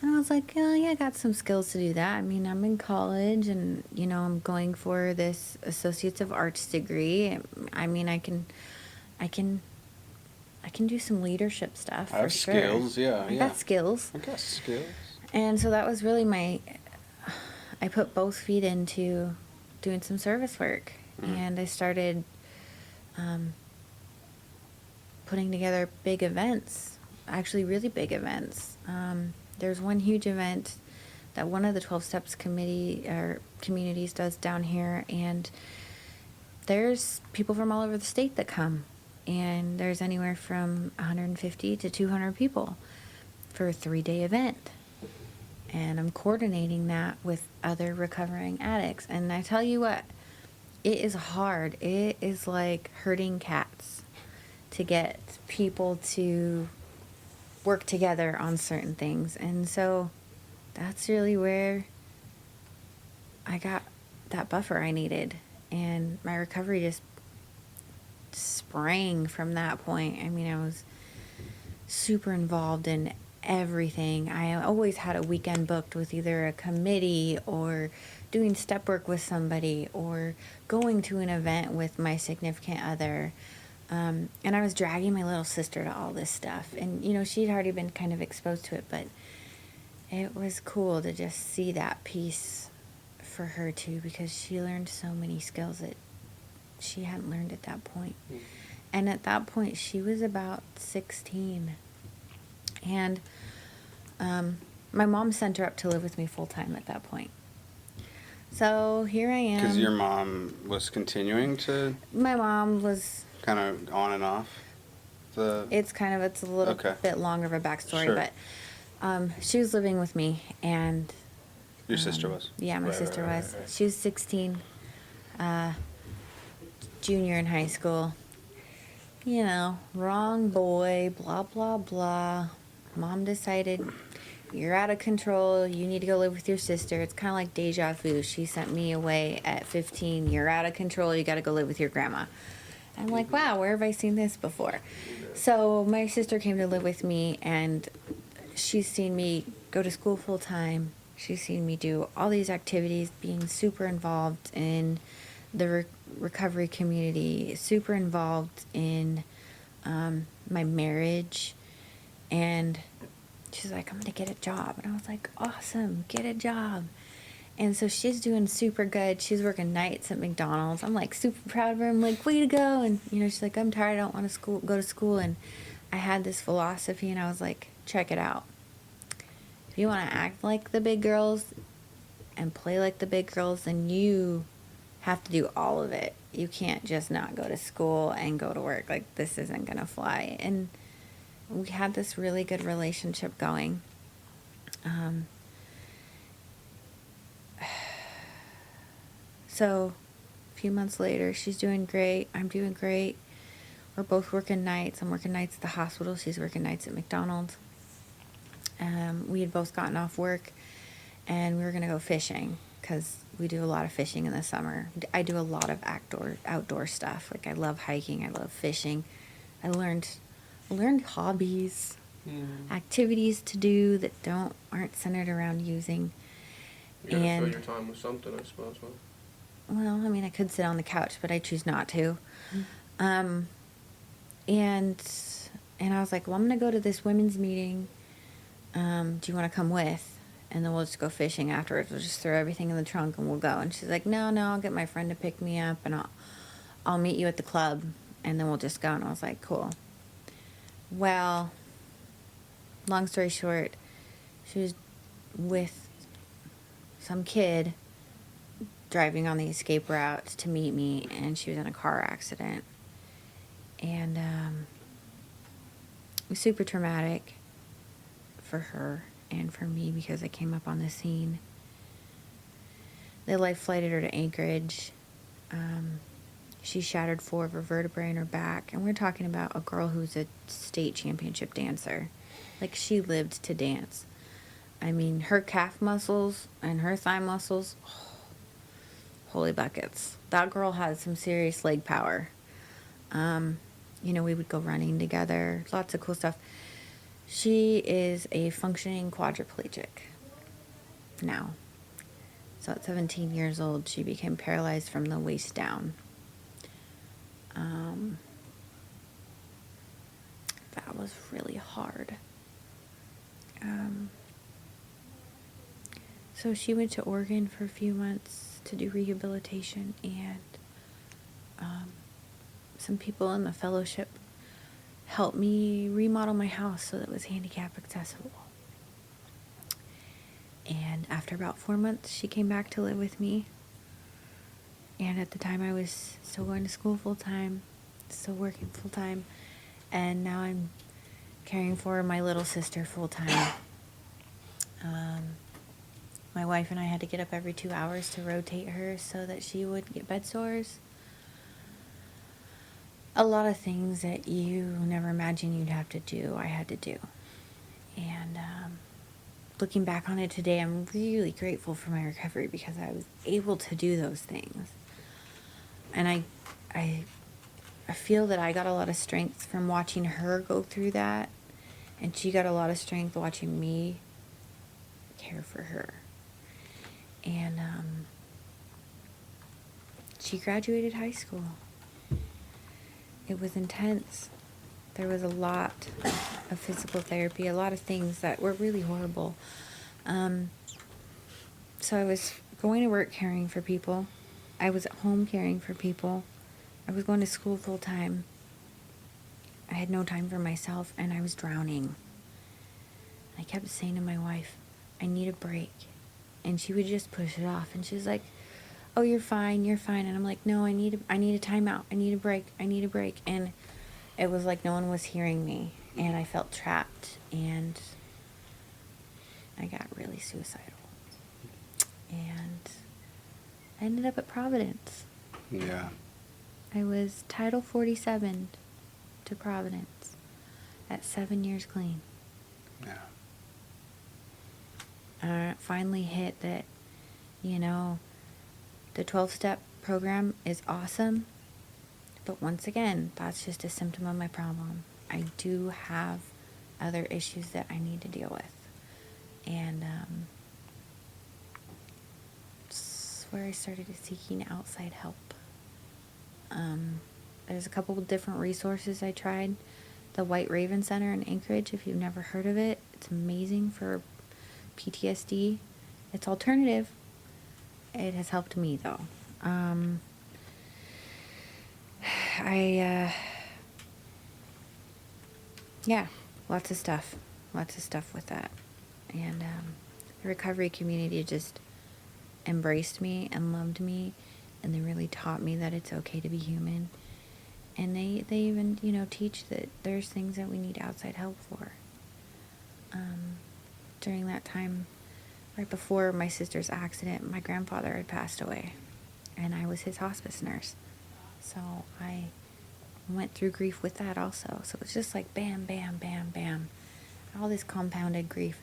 And I was like, oh, yeah, I got some skills to do that. I mean, I'm in college, and I'm going for this Associates of Arts degree. I mean, I can do some leadership stuff. I have for sure. skills, yeah, I yeah. got skills. I got skills. And so that was really I put both feet into doing some service work. And I started putting together big events, actually really big events. There's one huge event that one of the 12 Steps communities does down here, and there's people from all over the state that come. And there's anywhere from 150 to 200 people for a 3-day event. And I'm coordinating that with other recovering addicts. And I tell you what, it is hard. It is like herding cats to get people to work together on certain things. And so that's really where I got that buffer I needed. And my recovery just sprang from that point. I mean, I was super involved in everything. I always had a weekend booked with either a committee or doing step work with somebody or going to an event with my significant other. And I was dragging my little sister to all this stuff. And, she'd already been kind of exposed to it, but it was cool to just see that piece for her too, because she learned so many skills that she hadn't learned at that point. And at that point, she was about 16. And my mom sent her up to live with me full time at that point. So here I am. Because your mom was continuing to My mom was. kind of on and off? It's a little bit longer of a backstory, Sure. but she was living with me, and Your sister was? yeah, my Right, sister right, was. right, right. She was 16, junior in high school. Wrong boy, blah, blah, blah. Mom decided, you're out of control, you need to go live with your sister. It's kind of like deja vu. She sent me away at 15. You're out of control, you got to go live with your grandma. I'm like, wow, where have I seen this before? So my sister came to live with me, and she's seen me go to school full time. She's seen me do all these activities, being super involved in the recovery community, super involved in my marriage. And she's like, I'm going to get a job. And I was like, awesome, get a job. And so she's doing super good. She's working nights at McDonald's. I'm like super proud of her. I'm like, way to go. And she's like, I'm tired. I don't want to go to school. And I had this philosophy, and I was like, check it out. If you want to act like the big girls and play like the big girls, then you have to do all of it. You can't just not go to school and go to work. Like, this isn't going to fly. And we had this really good relationship going. So a few months later, she's doing great. I'm doing great. We're both working nights. I'm working nights at the hospital. She's working nights at McDonald's. We had both gotten off work, and we were going to go fishing because we do a lot of fishing in the summer. I do a lot of outdoor stuff. Like, I love hiking. I love fishing. I learned hobbies, activities to do that aren't centered around using You gotta fill And- your time with something, I suppose. Huh? Well, I mean, I could sit on the couch, but I choose not to. Um, and I was like, well, I'm gonna go to this women's meeting. Do you want to come with? And then we'll just go fishing afterwards. We'll just throw everything in the trunk and we'll go. And she's like, no, I'll get my friend to pick me up and I'll meet you at the club and then we'll just go. And I was like, cool. Well, long story short, she was with some kid driving on the escape route to meet me, and she was in a car accident. And it was super traumatic for her and for me because I came up on the scene. They life flighted her to Anchorage. She shattered 4 of her vertebrae in her back, and we're talking about a girl who's a state championship dancer. Like, she lived to dance. I mean, her calf muscles and her thigh muscles, holy buckets. That girl had some serious leg power. We would go running together, lots of cool stuff. She is a functioning quadriplegic now. So at 17 years old, she became paralyzed from the waist down. That was really hard. So she went to Oregon for a few months to do rehabilitation, and some people in the fellowship helped me remodel my house so that it was handicap accessible. And after about 4 months, she came back to live with me. And at the time, I was still going to school full-time, still working full-time, and now I'm caring for my little sister full-time. My wife and I had to get up every 2 hours to rotate her so that she wouldn't get bed sores. A lot of things that you never imagined you'd have to do, I had to do. And looking back on it today, I'm really grateful for my recovery because I was able to do those things. And I feel that I got a lot of strength from watching her go through that, and she got a lot of strength watching me care for her. And she graduated high school. It was intense. There was a lot of physical therapy, a lot of things that were really horrible. So I was going to work caring for people. I was at home caring for people. I was going to school full time. I had no time for myself, and I was drowning. I kept saying to my wife, I need a break. And she would just push it off. And she was like, oh, you're fine. And I'm like, no, I need a timeout. I need a break. And it was like no one was hearing me. And I felt trapped. And I got really suicidal. And I ended up at Providence. Yeah. I was Title 47 to Providence at 7 years clean. Yeah. It finally hit that, the 12-step program is awesome, but once again, that's just a symptom of my problem. I do have other issues that I need to deal with. And that's where I started seeking outside help. There's a couple of different resources I tried. The White Raven Center in Anchorage, if you've never heard of it, it's amazing for PTSD. It's alternative. It has helped me, though. Lots of stuff with that. And the recovery community just embraced me and loved me, and they really taught me that it's okay to be human. And they even, teach that there's things that we need outside help for. During that time, right before my sister's accident, my grandfather had passed away, and I was his hospice nurse. So I went through grief with that also. So it was just like bam, bam, bam, bam. All this compounded grief.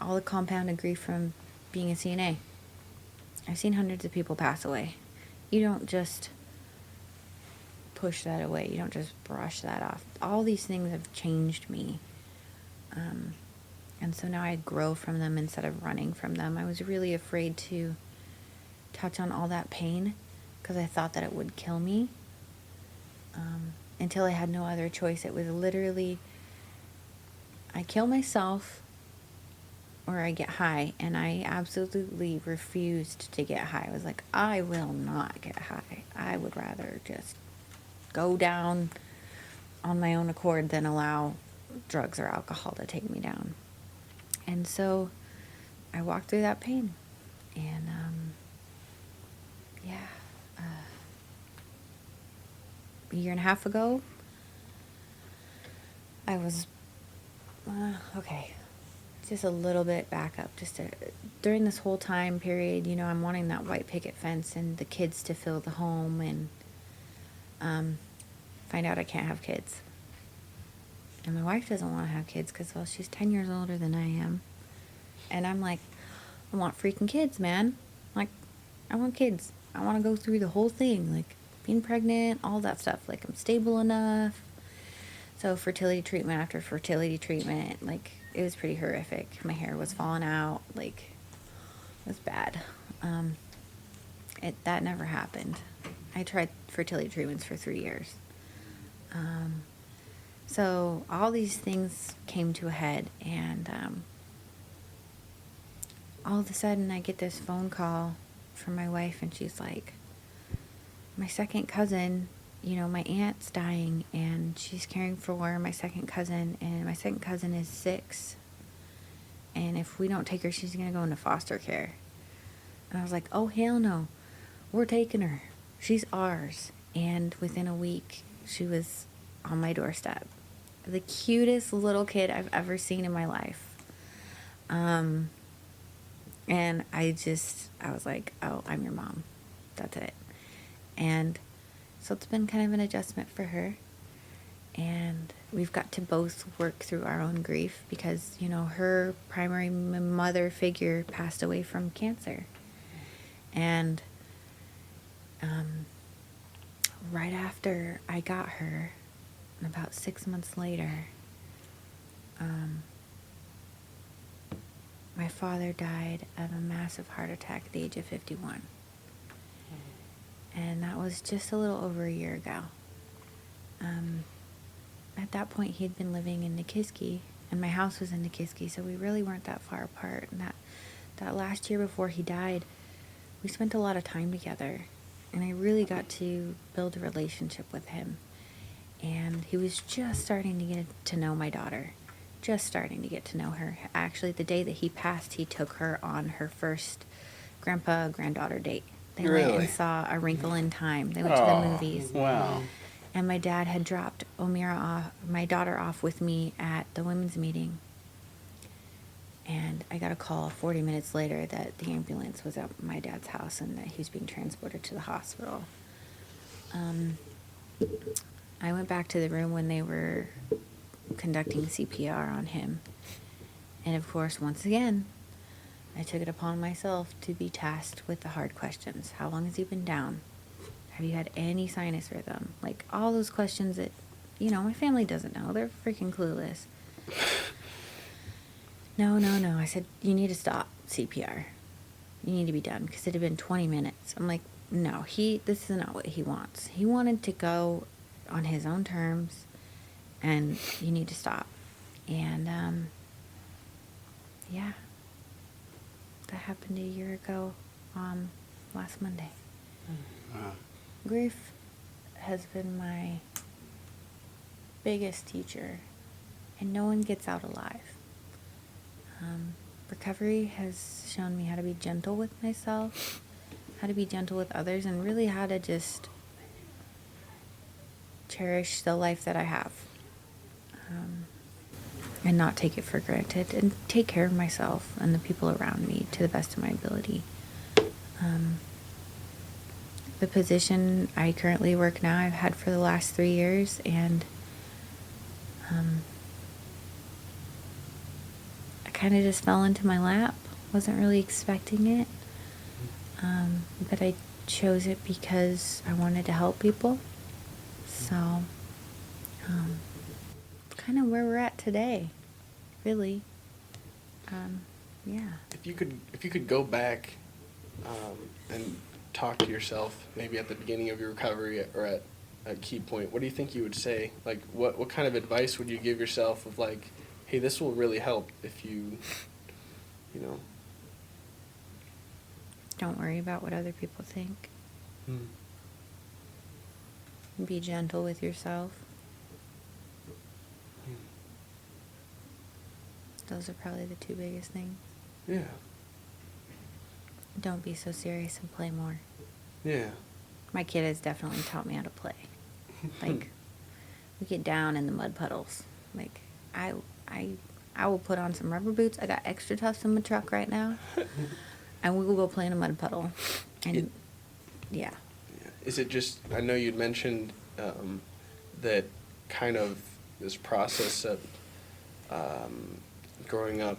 All the compounded grief from being a CNA. I've seen hundreds of people pass away. You don't just push that away. You don't just brush that off. All these things have changed me. And so now I grow from them instead of running from them. I was really afraid to touch on all that pain because I thought that it would kill me. Until I had no other choice. It was literally, I kill myself or I get high. And I absolutely refused to get high. I was like, I will not get high. I would rather just go down on my own accord than allow drugs or alcohol to take me down. And so I walked through that pain. And a year and a half ago, I was, okay, just a little bit back up. During this whole time period, you know, I'm wanting that white picket fence and the kids to fill the home, and find out I can't have kids. And my wife doesn't want to have kids because, well, she's 10 years older than I am. And I'm like, I want freaking kids, man. Like, I want kids. I want to go through the whole thing, like being pregnant, all that stuff. Like, I'm stable enough. So fertility treatment after fertility treatment, like, it was pretty horrific. My hair was falling out. Like, it was bad. That never happened. I tried fertility treatments for 3 years. So all these things came to a head, and all of a sudden I get this phone call from my wife, and she's like, my second cousin, you know, my aunt's dying, and she's caring for my second cousin, and my second cousin is 6. And if we don't take her, she's going to go into foster care. And I was like, oh, hell no. We're taking her. She's ours. And within a week, she was on my doorstep. The cutest little kid I've ever seen in my life. And I was like, oh, I'm your mom. That's it. And so it's been kind of an adjustment for her. And we've got to both work through our own grief because, you know, her primary mother figure passed away from cancer. And right after I got her, about 6 months later, my father died of a massive heart attack at the age of 51. And that was just a little over a year ago. At that point, he'd been living in Nikiski, and my house was in Nikiski, so we really weren't that far apart. And that last year before he died, we spent a lot of time together, and I really got to build a relationship with him. And he was just starting to get to know my daughter, just starting to get to know her. Actually, the day that he passed, he took her on her first grandpa-granddaughter date. They went and saw A Wrinkle in Time. They went to the movies. Wow. And my dad had dropped my daughter off with me at the women's meeting. And I got a call 40 minutes later that the ambulance was at my dad's house and that he was being transported to the hospital. I went back to the room when they were conducting CPR on him. And of course, once again, I took it upon myself to be tasked with the hard questions. How long has he been down? Have you had any sinus rhythm? Like, all those questions that, you know, my family doesn't know. They're freaking clueless. No. I said, you need to stop CPR. You need to be done, because it had been 20 minutes. I'm like, no, this is not what he wants. He wanted to go on his own terms, and you need to stop. And, yeah. That happened a year ago, last Monday. Wow. Grief has been my biggest teacher, and no one gets out alive. Recovery has shown me how to be gentle with myself, how to be gentle with others, and really how to just cherish the life that I have, and not take it for granted, and take care of myself and the people around me to the best of my ability. The position I currently work now, I've had for the last 3 years, and I kind of just fell into my lap. Wasn't really expecting it, but I chose it because I wanted to help people. So, kind of where we're at today, really. Yeah. If you could go back and talk to yourself, maybe at the beginning of your recovery or at a key point, what do you think you would say? Like, what kind of advice would you give yourself of like, hey, this will really help if you know. Don't worry about what other people think. Be gentle with yourself. Those are probably the two biggest things. Yeah. Don't be so serious and play more. Yeah. My kid has definitely taught me how to play. Like, we get down in the mud puddles. Like, I will put on some rubber boots. I got extra tufts in my truck right now. And we will go play in a mud puddle. And, yeah. Is it just, I know you'd mentioned that kind of this process of growing up,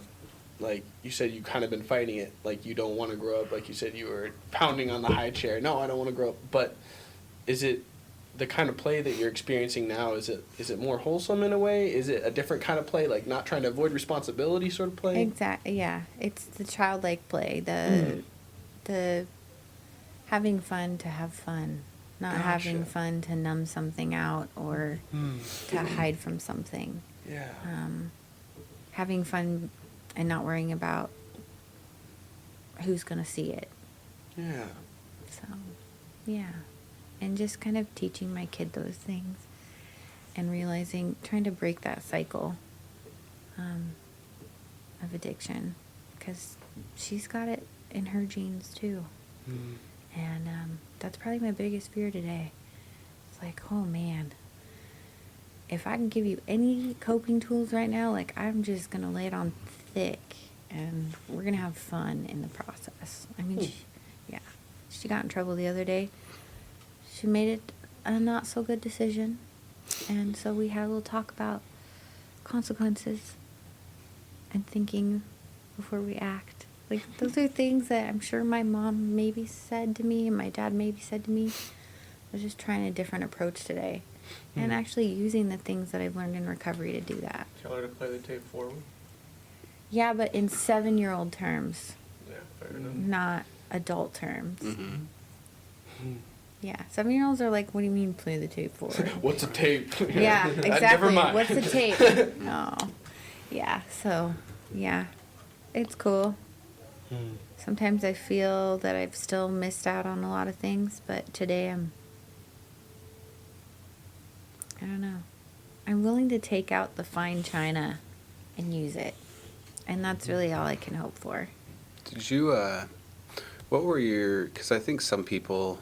like you said, you kind of been fighting it, like you don't want to grow up, like you said, you were pounding on the high chair, no, I don't want to grow up, but is it the kind of play that you're experiencing now, is it more wholesome in a way? Is it a different kind of play, like not trying to avoid responsibility sort of play? Exactly, yeah. It's the childlike play, the having fun to have fun, not having fun to numb something out or to hide from something. Yeah. Having fun and not worrying about who's going to see it. Yeah. So, yeah. And just kind of teaching my kid those things and realizing, trying to break that cycle of addiction, because she's got it in her genes too. And that's probably my biggest fear today. It's like, oh man, if I can give you any coping tools right now, like I'm just going to lay it on thick and we're going to have fun in the process. I mean, she got in trouble the other day. She made it a not so good decision. And so we had a little talk about consequences and thinking before we act. Like, those are things that I'm sure my mom maybe said to me and my dad maybe said to me. I was just trying a different approach today. And actually using the things that I've learned in recovery to do that. Tell her to play the tape forward. Yeah, but in 7-year-old terms, Yeah, fair enough. not adult terms. Mm-hmm. Yeah, 7-year-olds are like, what do you mean play the tape forward? What's a tape? Yeah, Never exactly. mind. What's the tape? No. Yeah, so, yeah, it's cool. Sometimes I feel that I've still missed out on a lot of things, but today I don't know. I'm willing to take out the fine china and use it. And that's really all I can hope for. Did you, what were your, because I think some people,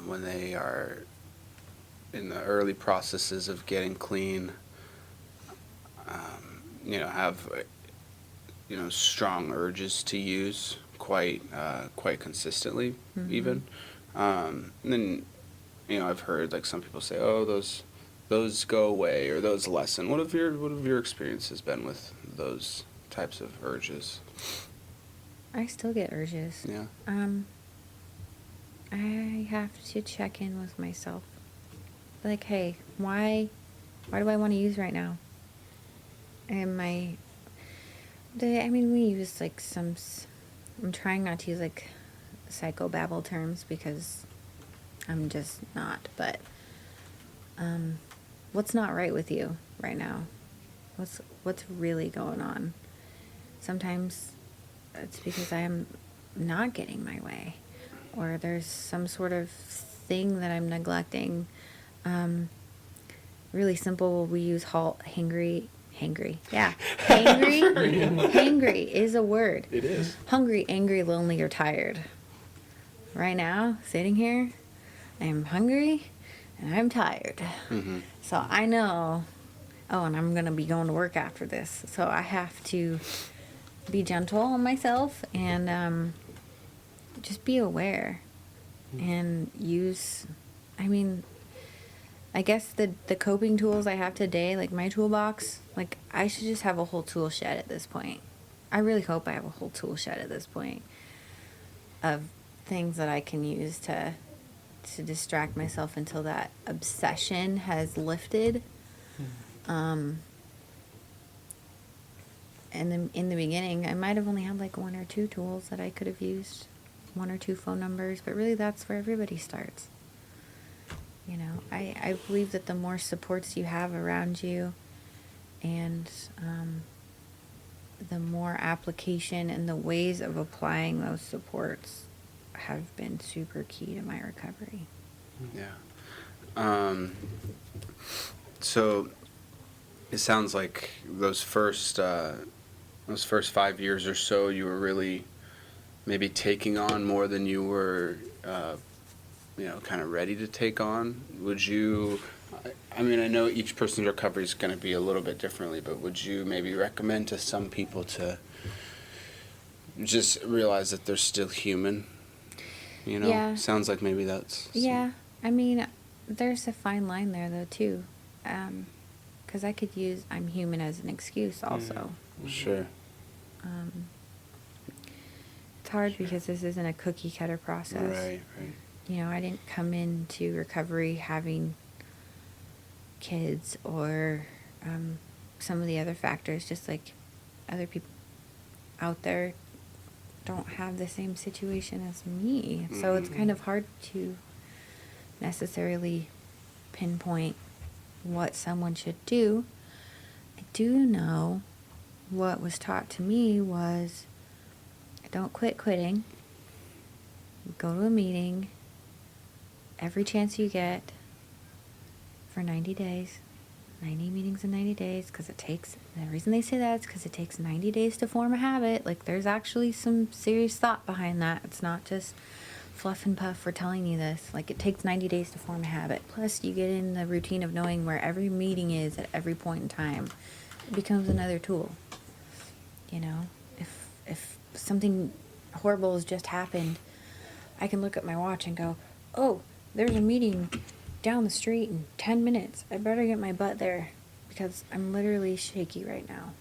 when they are in the early processes of getting clean, have, strong urges to use quite consistently, even. And then, I've heard like some people say, oh, those go away or those lessen. What have your experiences been with those types of urges? I still get urges. Yeah. I have to check in with myself. Like, hey, why do I want to use right now? We use like I'm trying not to use like psychobabble terms because I'm just not, but what's not right with you right now? What's really going on? Sometimes it's because I am not getting my way, or there's some sort of thing that I'm neglecting. Really simple, we use hangry. Yeah. Hangry is a word. It is. Hungry, angry, lonely, or tired. Right now, sitting here, I'm hungry and I'm tired. Mm-hmm. So I know, and I'm going to be going to work after this. So I have to be gentle on myself and just be aware and use, I guess the coping tools I have today, like my toolbox, like I should just have a whole tool shed at this point. I really hope I have a whole tool shed at this point of things that I can use to distract myself until that obsession has lifted. And in the beginning, I might have only had like 1 or 2 tools that I could have used, 1 or 2 phone numbers, but really that's where everybody starts. You know, I believe that the more supports you have around you, and the more application and the ways of applying those supports have been super key to my recovery. Yeah. So it sounds like those first 5 years or so, you were really maybe taking on more than you were, kind of ready to take on. Would you? I mean, I know each person's recovery is going to be a little bit differently, but would you maybe recommend to some people to just realize that they're still human? You know, Yeah. sounds like maybe that's Yeah, I mean, there's a fine line there though too, because I could use "I'm human" as an excuse also. Sure. It's hard because this isn't a cookie cutter process. Right. You know, I didn't come into recovery having kids or some of the other factors, just like other people out there don't have the same situation as me. So it's kind of hard to necessarily pinpoint what someone should do. I do know what was taught to me was don't quit quitting. Go to a meeting every chance you get for 90 days. 90 meetings in 90 days, because the reason they say that is because it takes 90 days to form a habit. Like, there's actually some serious thought behind that. It's not just fluff and puff for telling you this. Like, it takes 90 days to form a habit. Plus, you get in the routine of knowing where every meeting is at every point in time. It becomes another tool. You know, if something horrible has just happened, I can look at my watch and go, oh, there's a meeting down the street in 10 minutes. I better get my butt there because I'm literally shaky right now.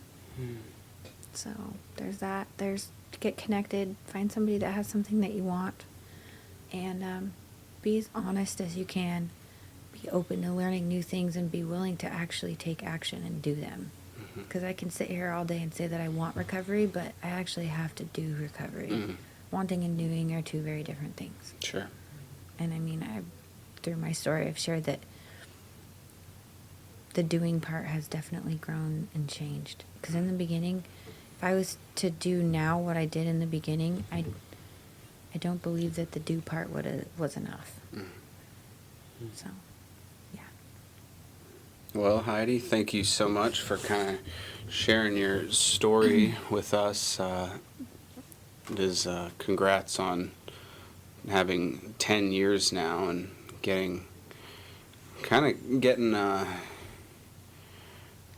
So there's that. There's get connected, find somebody that has something that you want, and be as honest as you can. Be open to learning new things and be willing to actually take action and do them. Because I can sit here all day and say that I want recovery, but I actually have to do recovery. Wanting and doing are 2 very different things. Sure. And I mean, through my story, I've shared that the doing part has definitely grown and changed. Because in the beginning, if I was to do now what I did in the beginning, I don't believe that the do part was enough. So, yeah. Well, Heidi, thank you so much for kind of sharing your story with us. Congrats on having 10 years now and getting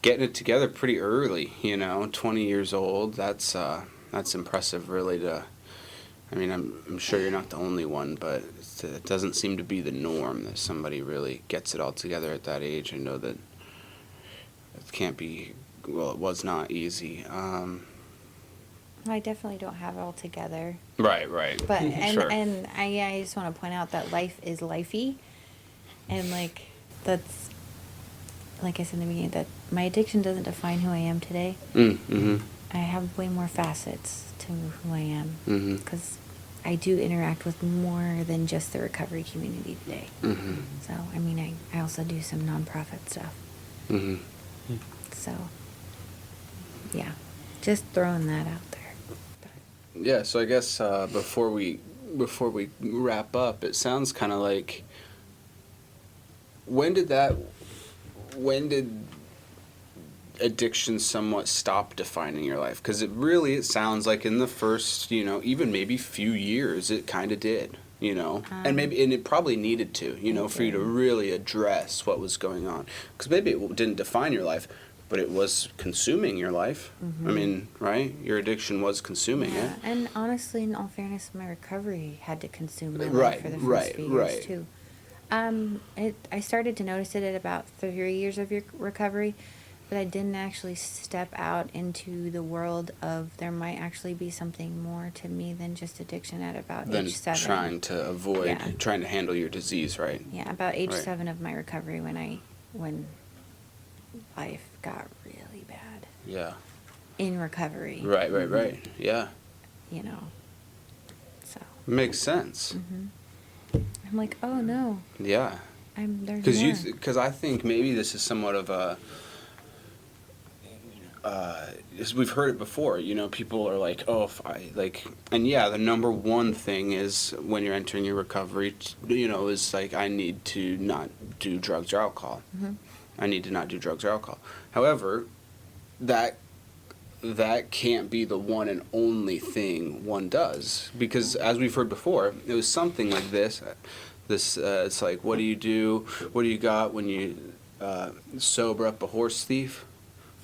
it together pretty early, 20 years old. That's impressive, really. I mean, I'm sure you're not the only one, but it doesn't seem to be the norm that somebody really gets it all together at that age. I know that it can't be, well, it was not easy. I definitely don't have it all together. Right. But, Sure. and I just want to point out that life is lifey. And, like, that's, like I said in the beginning, that my addiction doesn't define who I am today. I have way more facets to who I am. Because I do interact with more than just the recovery community today. So, I mean, I also do some nonprofit stuff. So, yeah, just throwing that out there. Yeah, so I guess before we wrap up, it sounds kind of like, when did addiction somewhat stop defining your life? Because it sounds like in the first, even maybe few years, it kind of did, and it probably needed to, for you to really address what was going on. Because maybe it didn't define your life, but it was consuming your life. I mean, right? Your addiction was consuming it. And honestly, in all fairness, my recovery had to consume my life for the first few years too. I started to notice it at about 3 years of your recovery, but I didn't actually step out into the world of there might actually be something more to me than just addiction at about age 7. Trying to handle your disease, right? Yeah, about age 7 of my recovery when life got really bad. Yeah. in recovery. Right. Yeah. You know. So Makes sense. I'm like, oh no, Yeah. there's Because more. because I think maybe this is somewhat of a. As we've heard it before, people are like, oh, if I like, and yeah, the number one thing is when you're entering your recovery, is like, I need to not do drugs or alcohol. I need to not do drugs or alcohol. However, that can't be the one and only thing one does, because as we've heard before, it was something like this. It's like, what do you do? What do you got when you sober up a horse thief?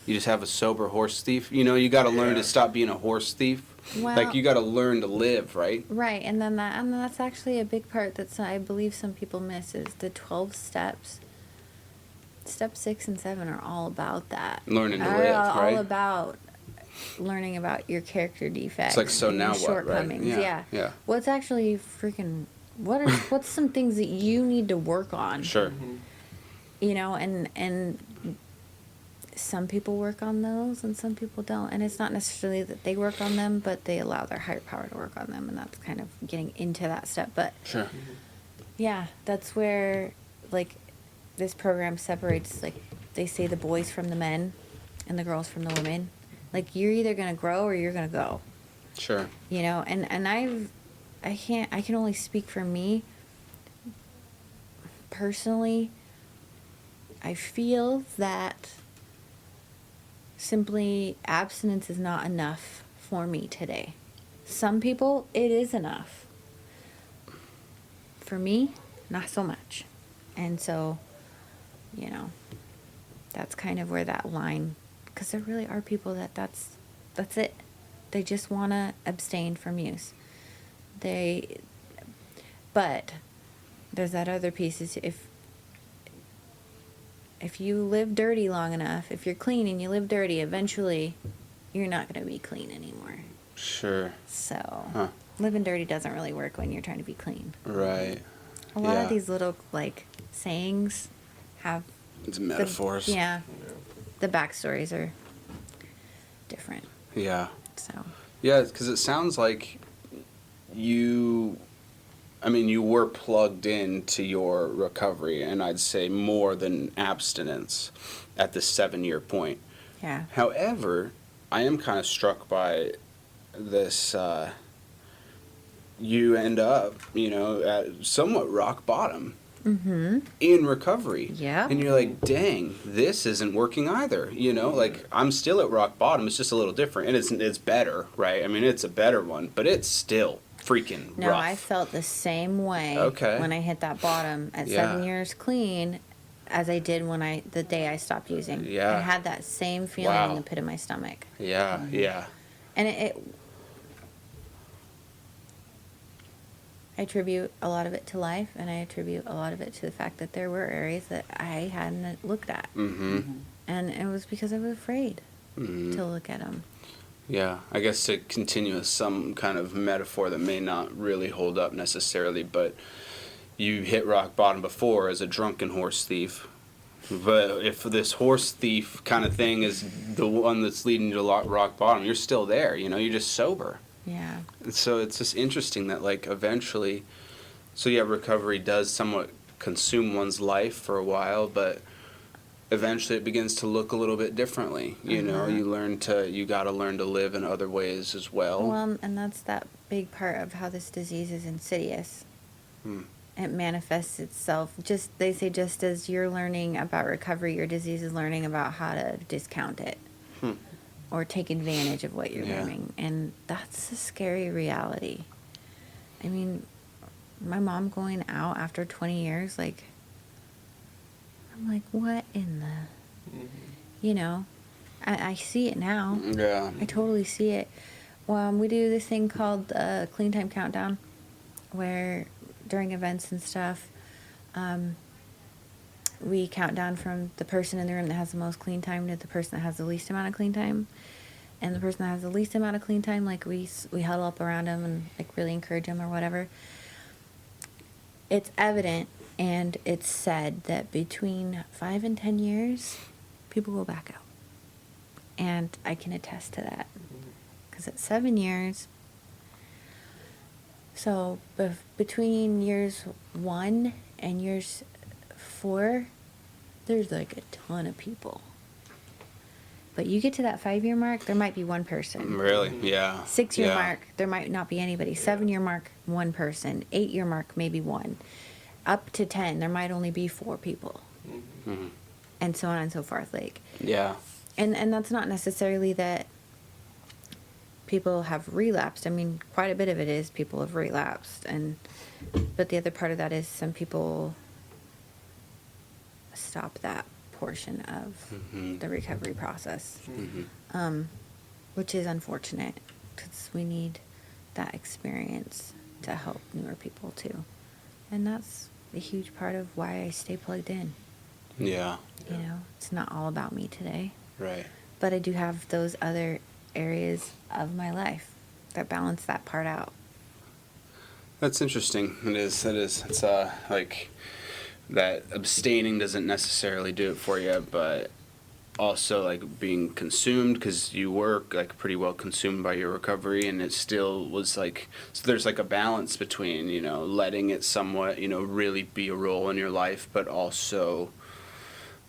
You just have a sober horse thief. You got to learn to stop being a horse thief. Well, Like, you got to learn to live, right? Right, and that's actually a big part that I believe some people miss is the 12 steps. Step 6 and 7 are all about that. Learning to Are live, all right? about learning about your character defects. It's like, so and now your what, right? shortcomings. Yeah. What's actually what's some things that you need to work on? Sure. And some people work on those and some people don't. And it's not necessarily that they work on them, but they allow their higher power to work on them. And that's kind of getting into that step. But Sure. yeah, that's where, like, this program separates, like, they say the boys from the men and the girls from the women. Like, you're either going to grow or you're going to go. Sure. And I can only speak for me. Personally, I feel that simply abstinence is not enough for me today. Some people, it is enough. For me, not so much. And so, that's kind of where that line, because there really are people that's it. They just want to abstain from use. But there's that other piece is if you live dirty long enough, if you're clean and you live dirty, eventually you're not going to be clean anymore. Sure. So living dirty doesn't really work when you're trying to be clean. Right. A lot of these little, like, sayings have... It's metaphors. The backstories are different. Yeah. So... Yeah, because it sounds like you were plugged into your recovery, and I'd say more than abstinence at the 7-year point. Yeah. However, I am kind of struck by this, you end up, at somewhat rock bottom in recovery. Yeah. And you're like, dang, this isn't working either. Like, I'm still at rock bottom. It's just a little different. And it's better, right? I mean, it's a better one, but it's still freaking No, rough. I felt the same way when I hit that bottom at 7 years clean as I did the day I stopped using. Yeah. I had that same feeling in the pit of my stomach. Yeah. And I attribute a lot of it to life, and I attribute a lot of it to the fact that there were areas that I hadn't looked at. And it was because I was afraid to look at them. Yeah, I guess to continue with some kind of metaphor that may not really hold up necessarily, but you hit rock bottom before as a drunken horse thief. But if this horse thief kind of thing is the one that's leading you to rock bottom, you're still there, you're just sober. Yeah. And so it's just interesting that, like, eventually, recovery does somewhat consume one's life for a while, but eventually it begins to look a little bit differently. You gotta learn to live in other ways as well. Well, and that's that big part of how this disease is insidious. It manifests itself they say just as you're learning about recovery, your disease is learning about how to discount it. Or take advantage of what you're learning. And that's a scary reality. I mean, my mom going out after 20 years, like, I'm like, what in the... I see it now. Yeah. I totally see it. We do this thing called Clean Time Countdown, where during events and stuff, we count down from the person in the room that has the most clean time to the person that has the least amount of clean time. And the person that has the least amount of clean time, like, we huddle up around them and, like, really encourage them or whatever. It's evident and it's said that between 5 and 10 years, people go back out. And I can attest to that. Because at 7 years, so between years 1 and years 4, there's like a ton of people. But you get to that 5-year mark, there might be one person. Really? Yeah. 6-year Yeah. mark, there might not be anybody. 7-year mark, one person. 8-year mark, maybe one. Up to 10, there might only be 4 people. Mhm. And so on and so forth. Like, Yeah. and that's not necessarily that people have relapsed. I mean, quite a bit of it is people have relapsed, but the other part of that is some people stop that portion of Mhm. the recovery process, Mhm. which is unfortunate because we need that experience to help newer people too, and that's a huge part of why I stay plugged in. Yeah. You know, it's not all about me today. Right. But I do have those other areas of my life that balance that part out. That's interesting. It is. It is. It's like that abstaining doesn't necessarily do it for you, but also like being consumed because you were like pretty well consumed by your recovery, and it still was like, so there's like a balance between, you know, letting it somewhat, you know, really be a role in your life, but also,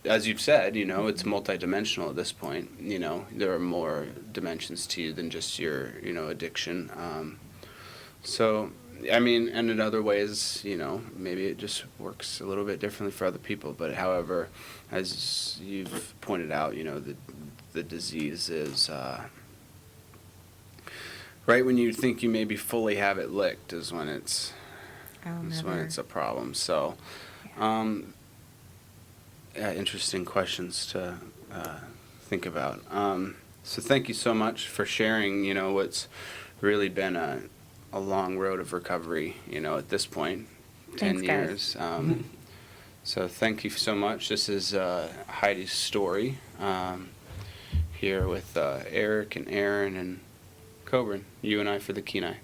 as you've said, you know, it's multidimensional at this point. You know, there are more dimensions to you than just your, you know, addiction. So, I mean, and in other ways, you know, maybe it just works a little bit differently for other people. But however, as you've pointed out, you know, the disease is right when you think you maybe fully have it licked is when it's when it's a problem. So, yeah, interesting questions to think about. So thank you so much for sharing, you know, what's really been a long road of recovery, you know, at this point, 10 Thanks, years. guys. So thank you so much. This is Heidi's story here with Eric and Aaron and Coburn, you and I for the Kenai.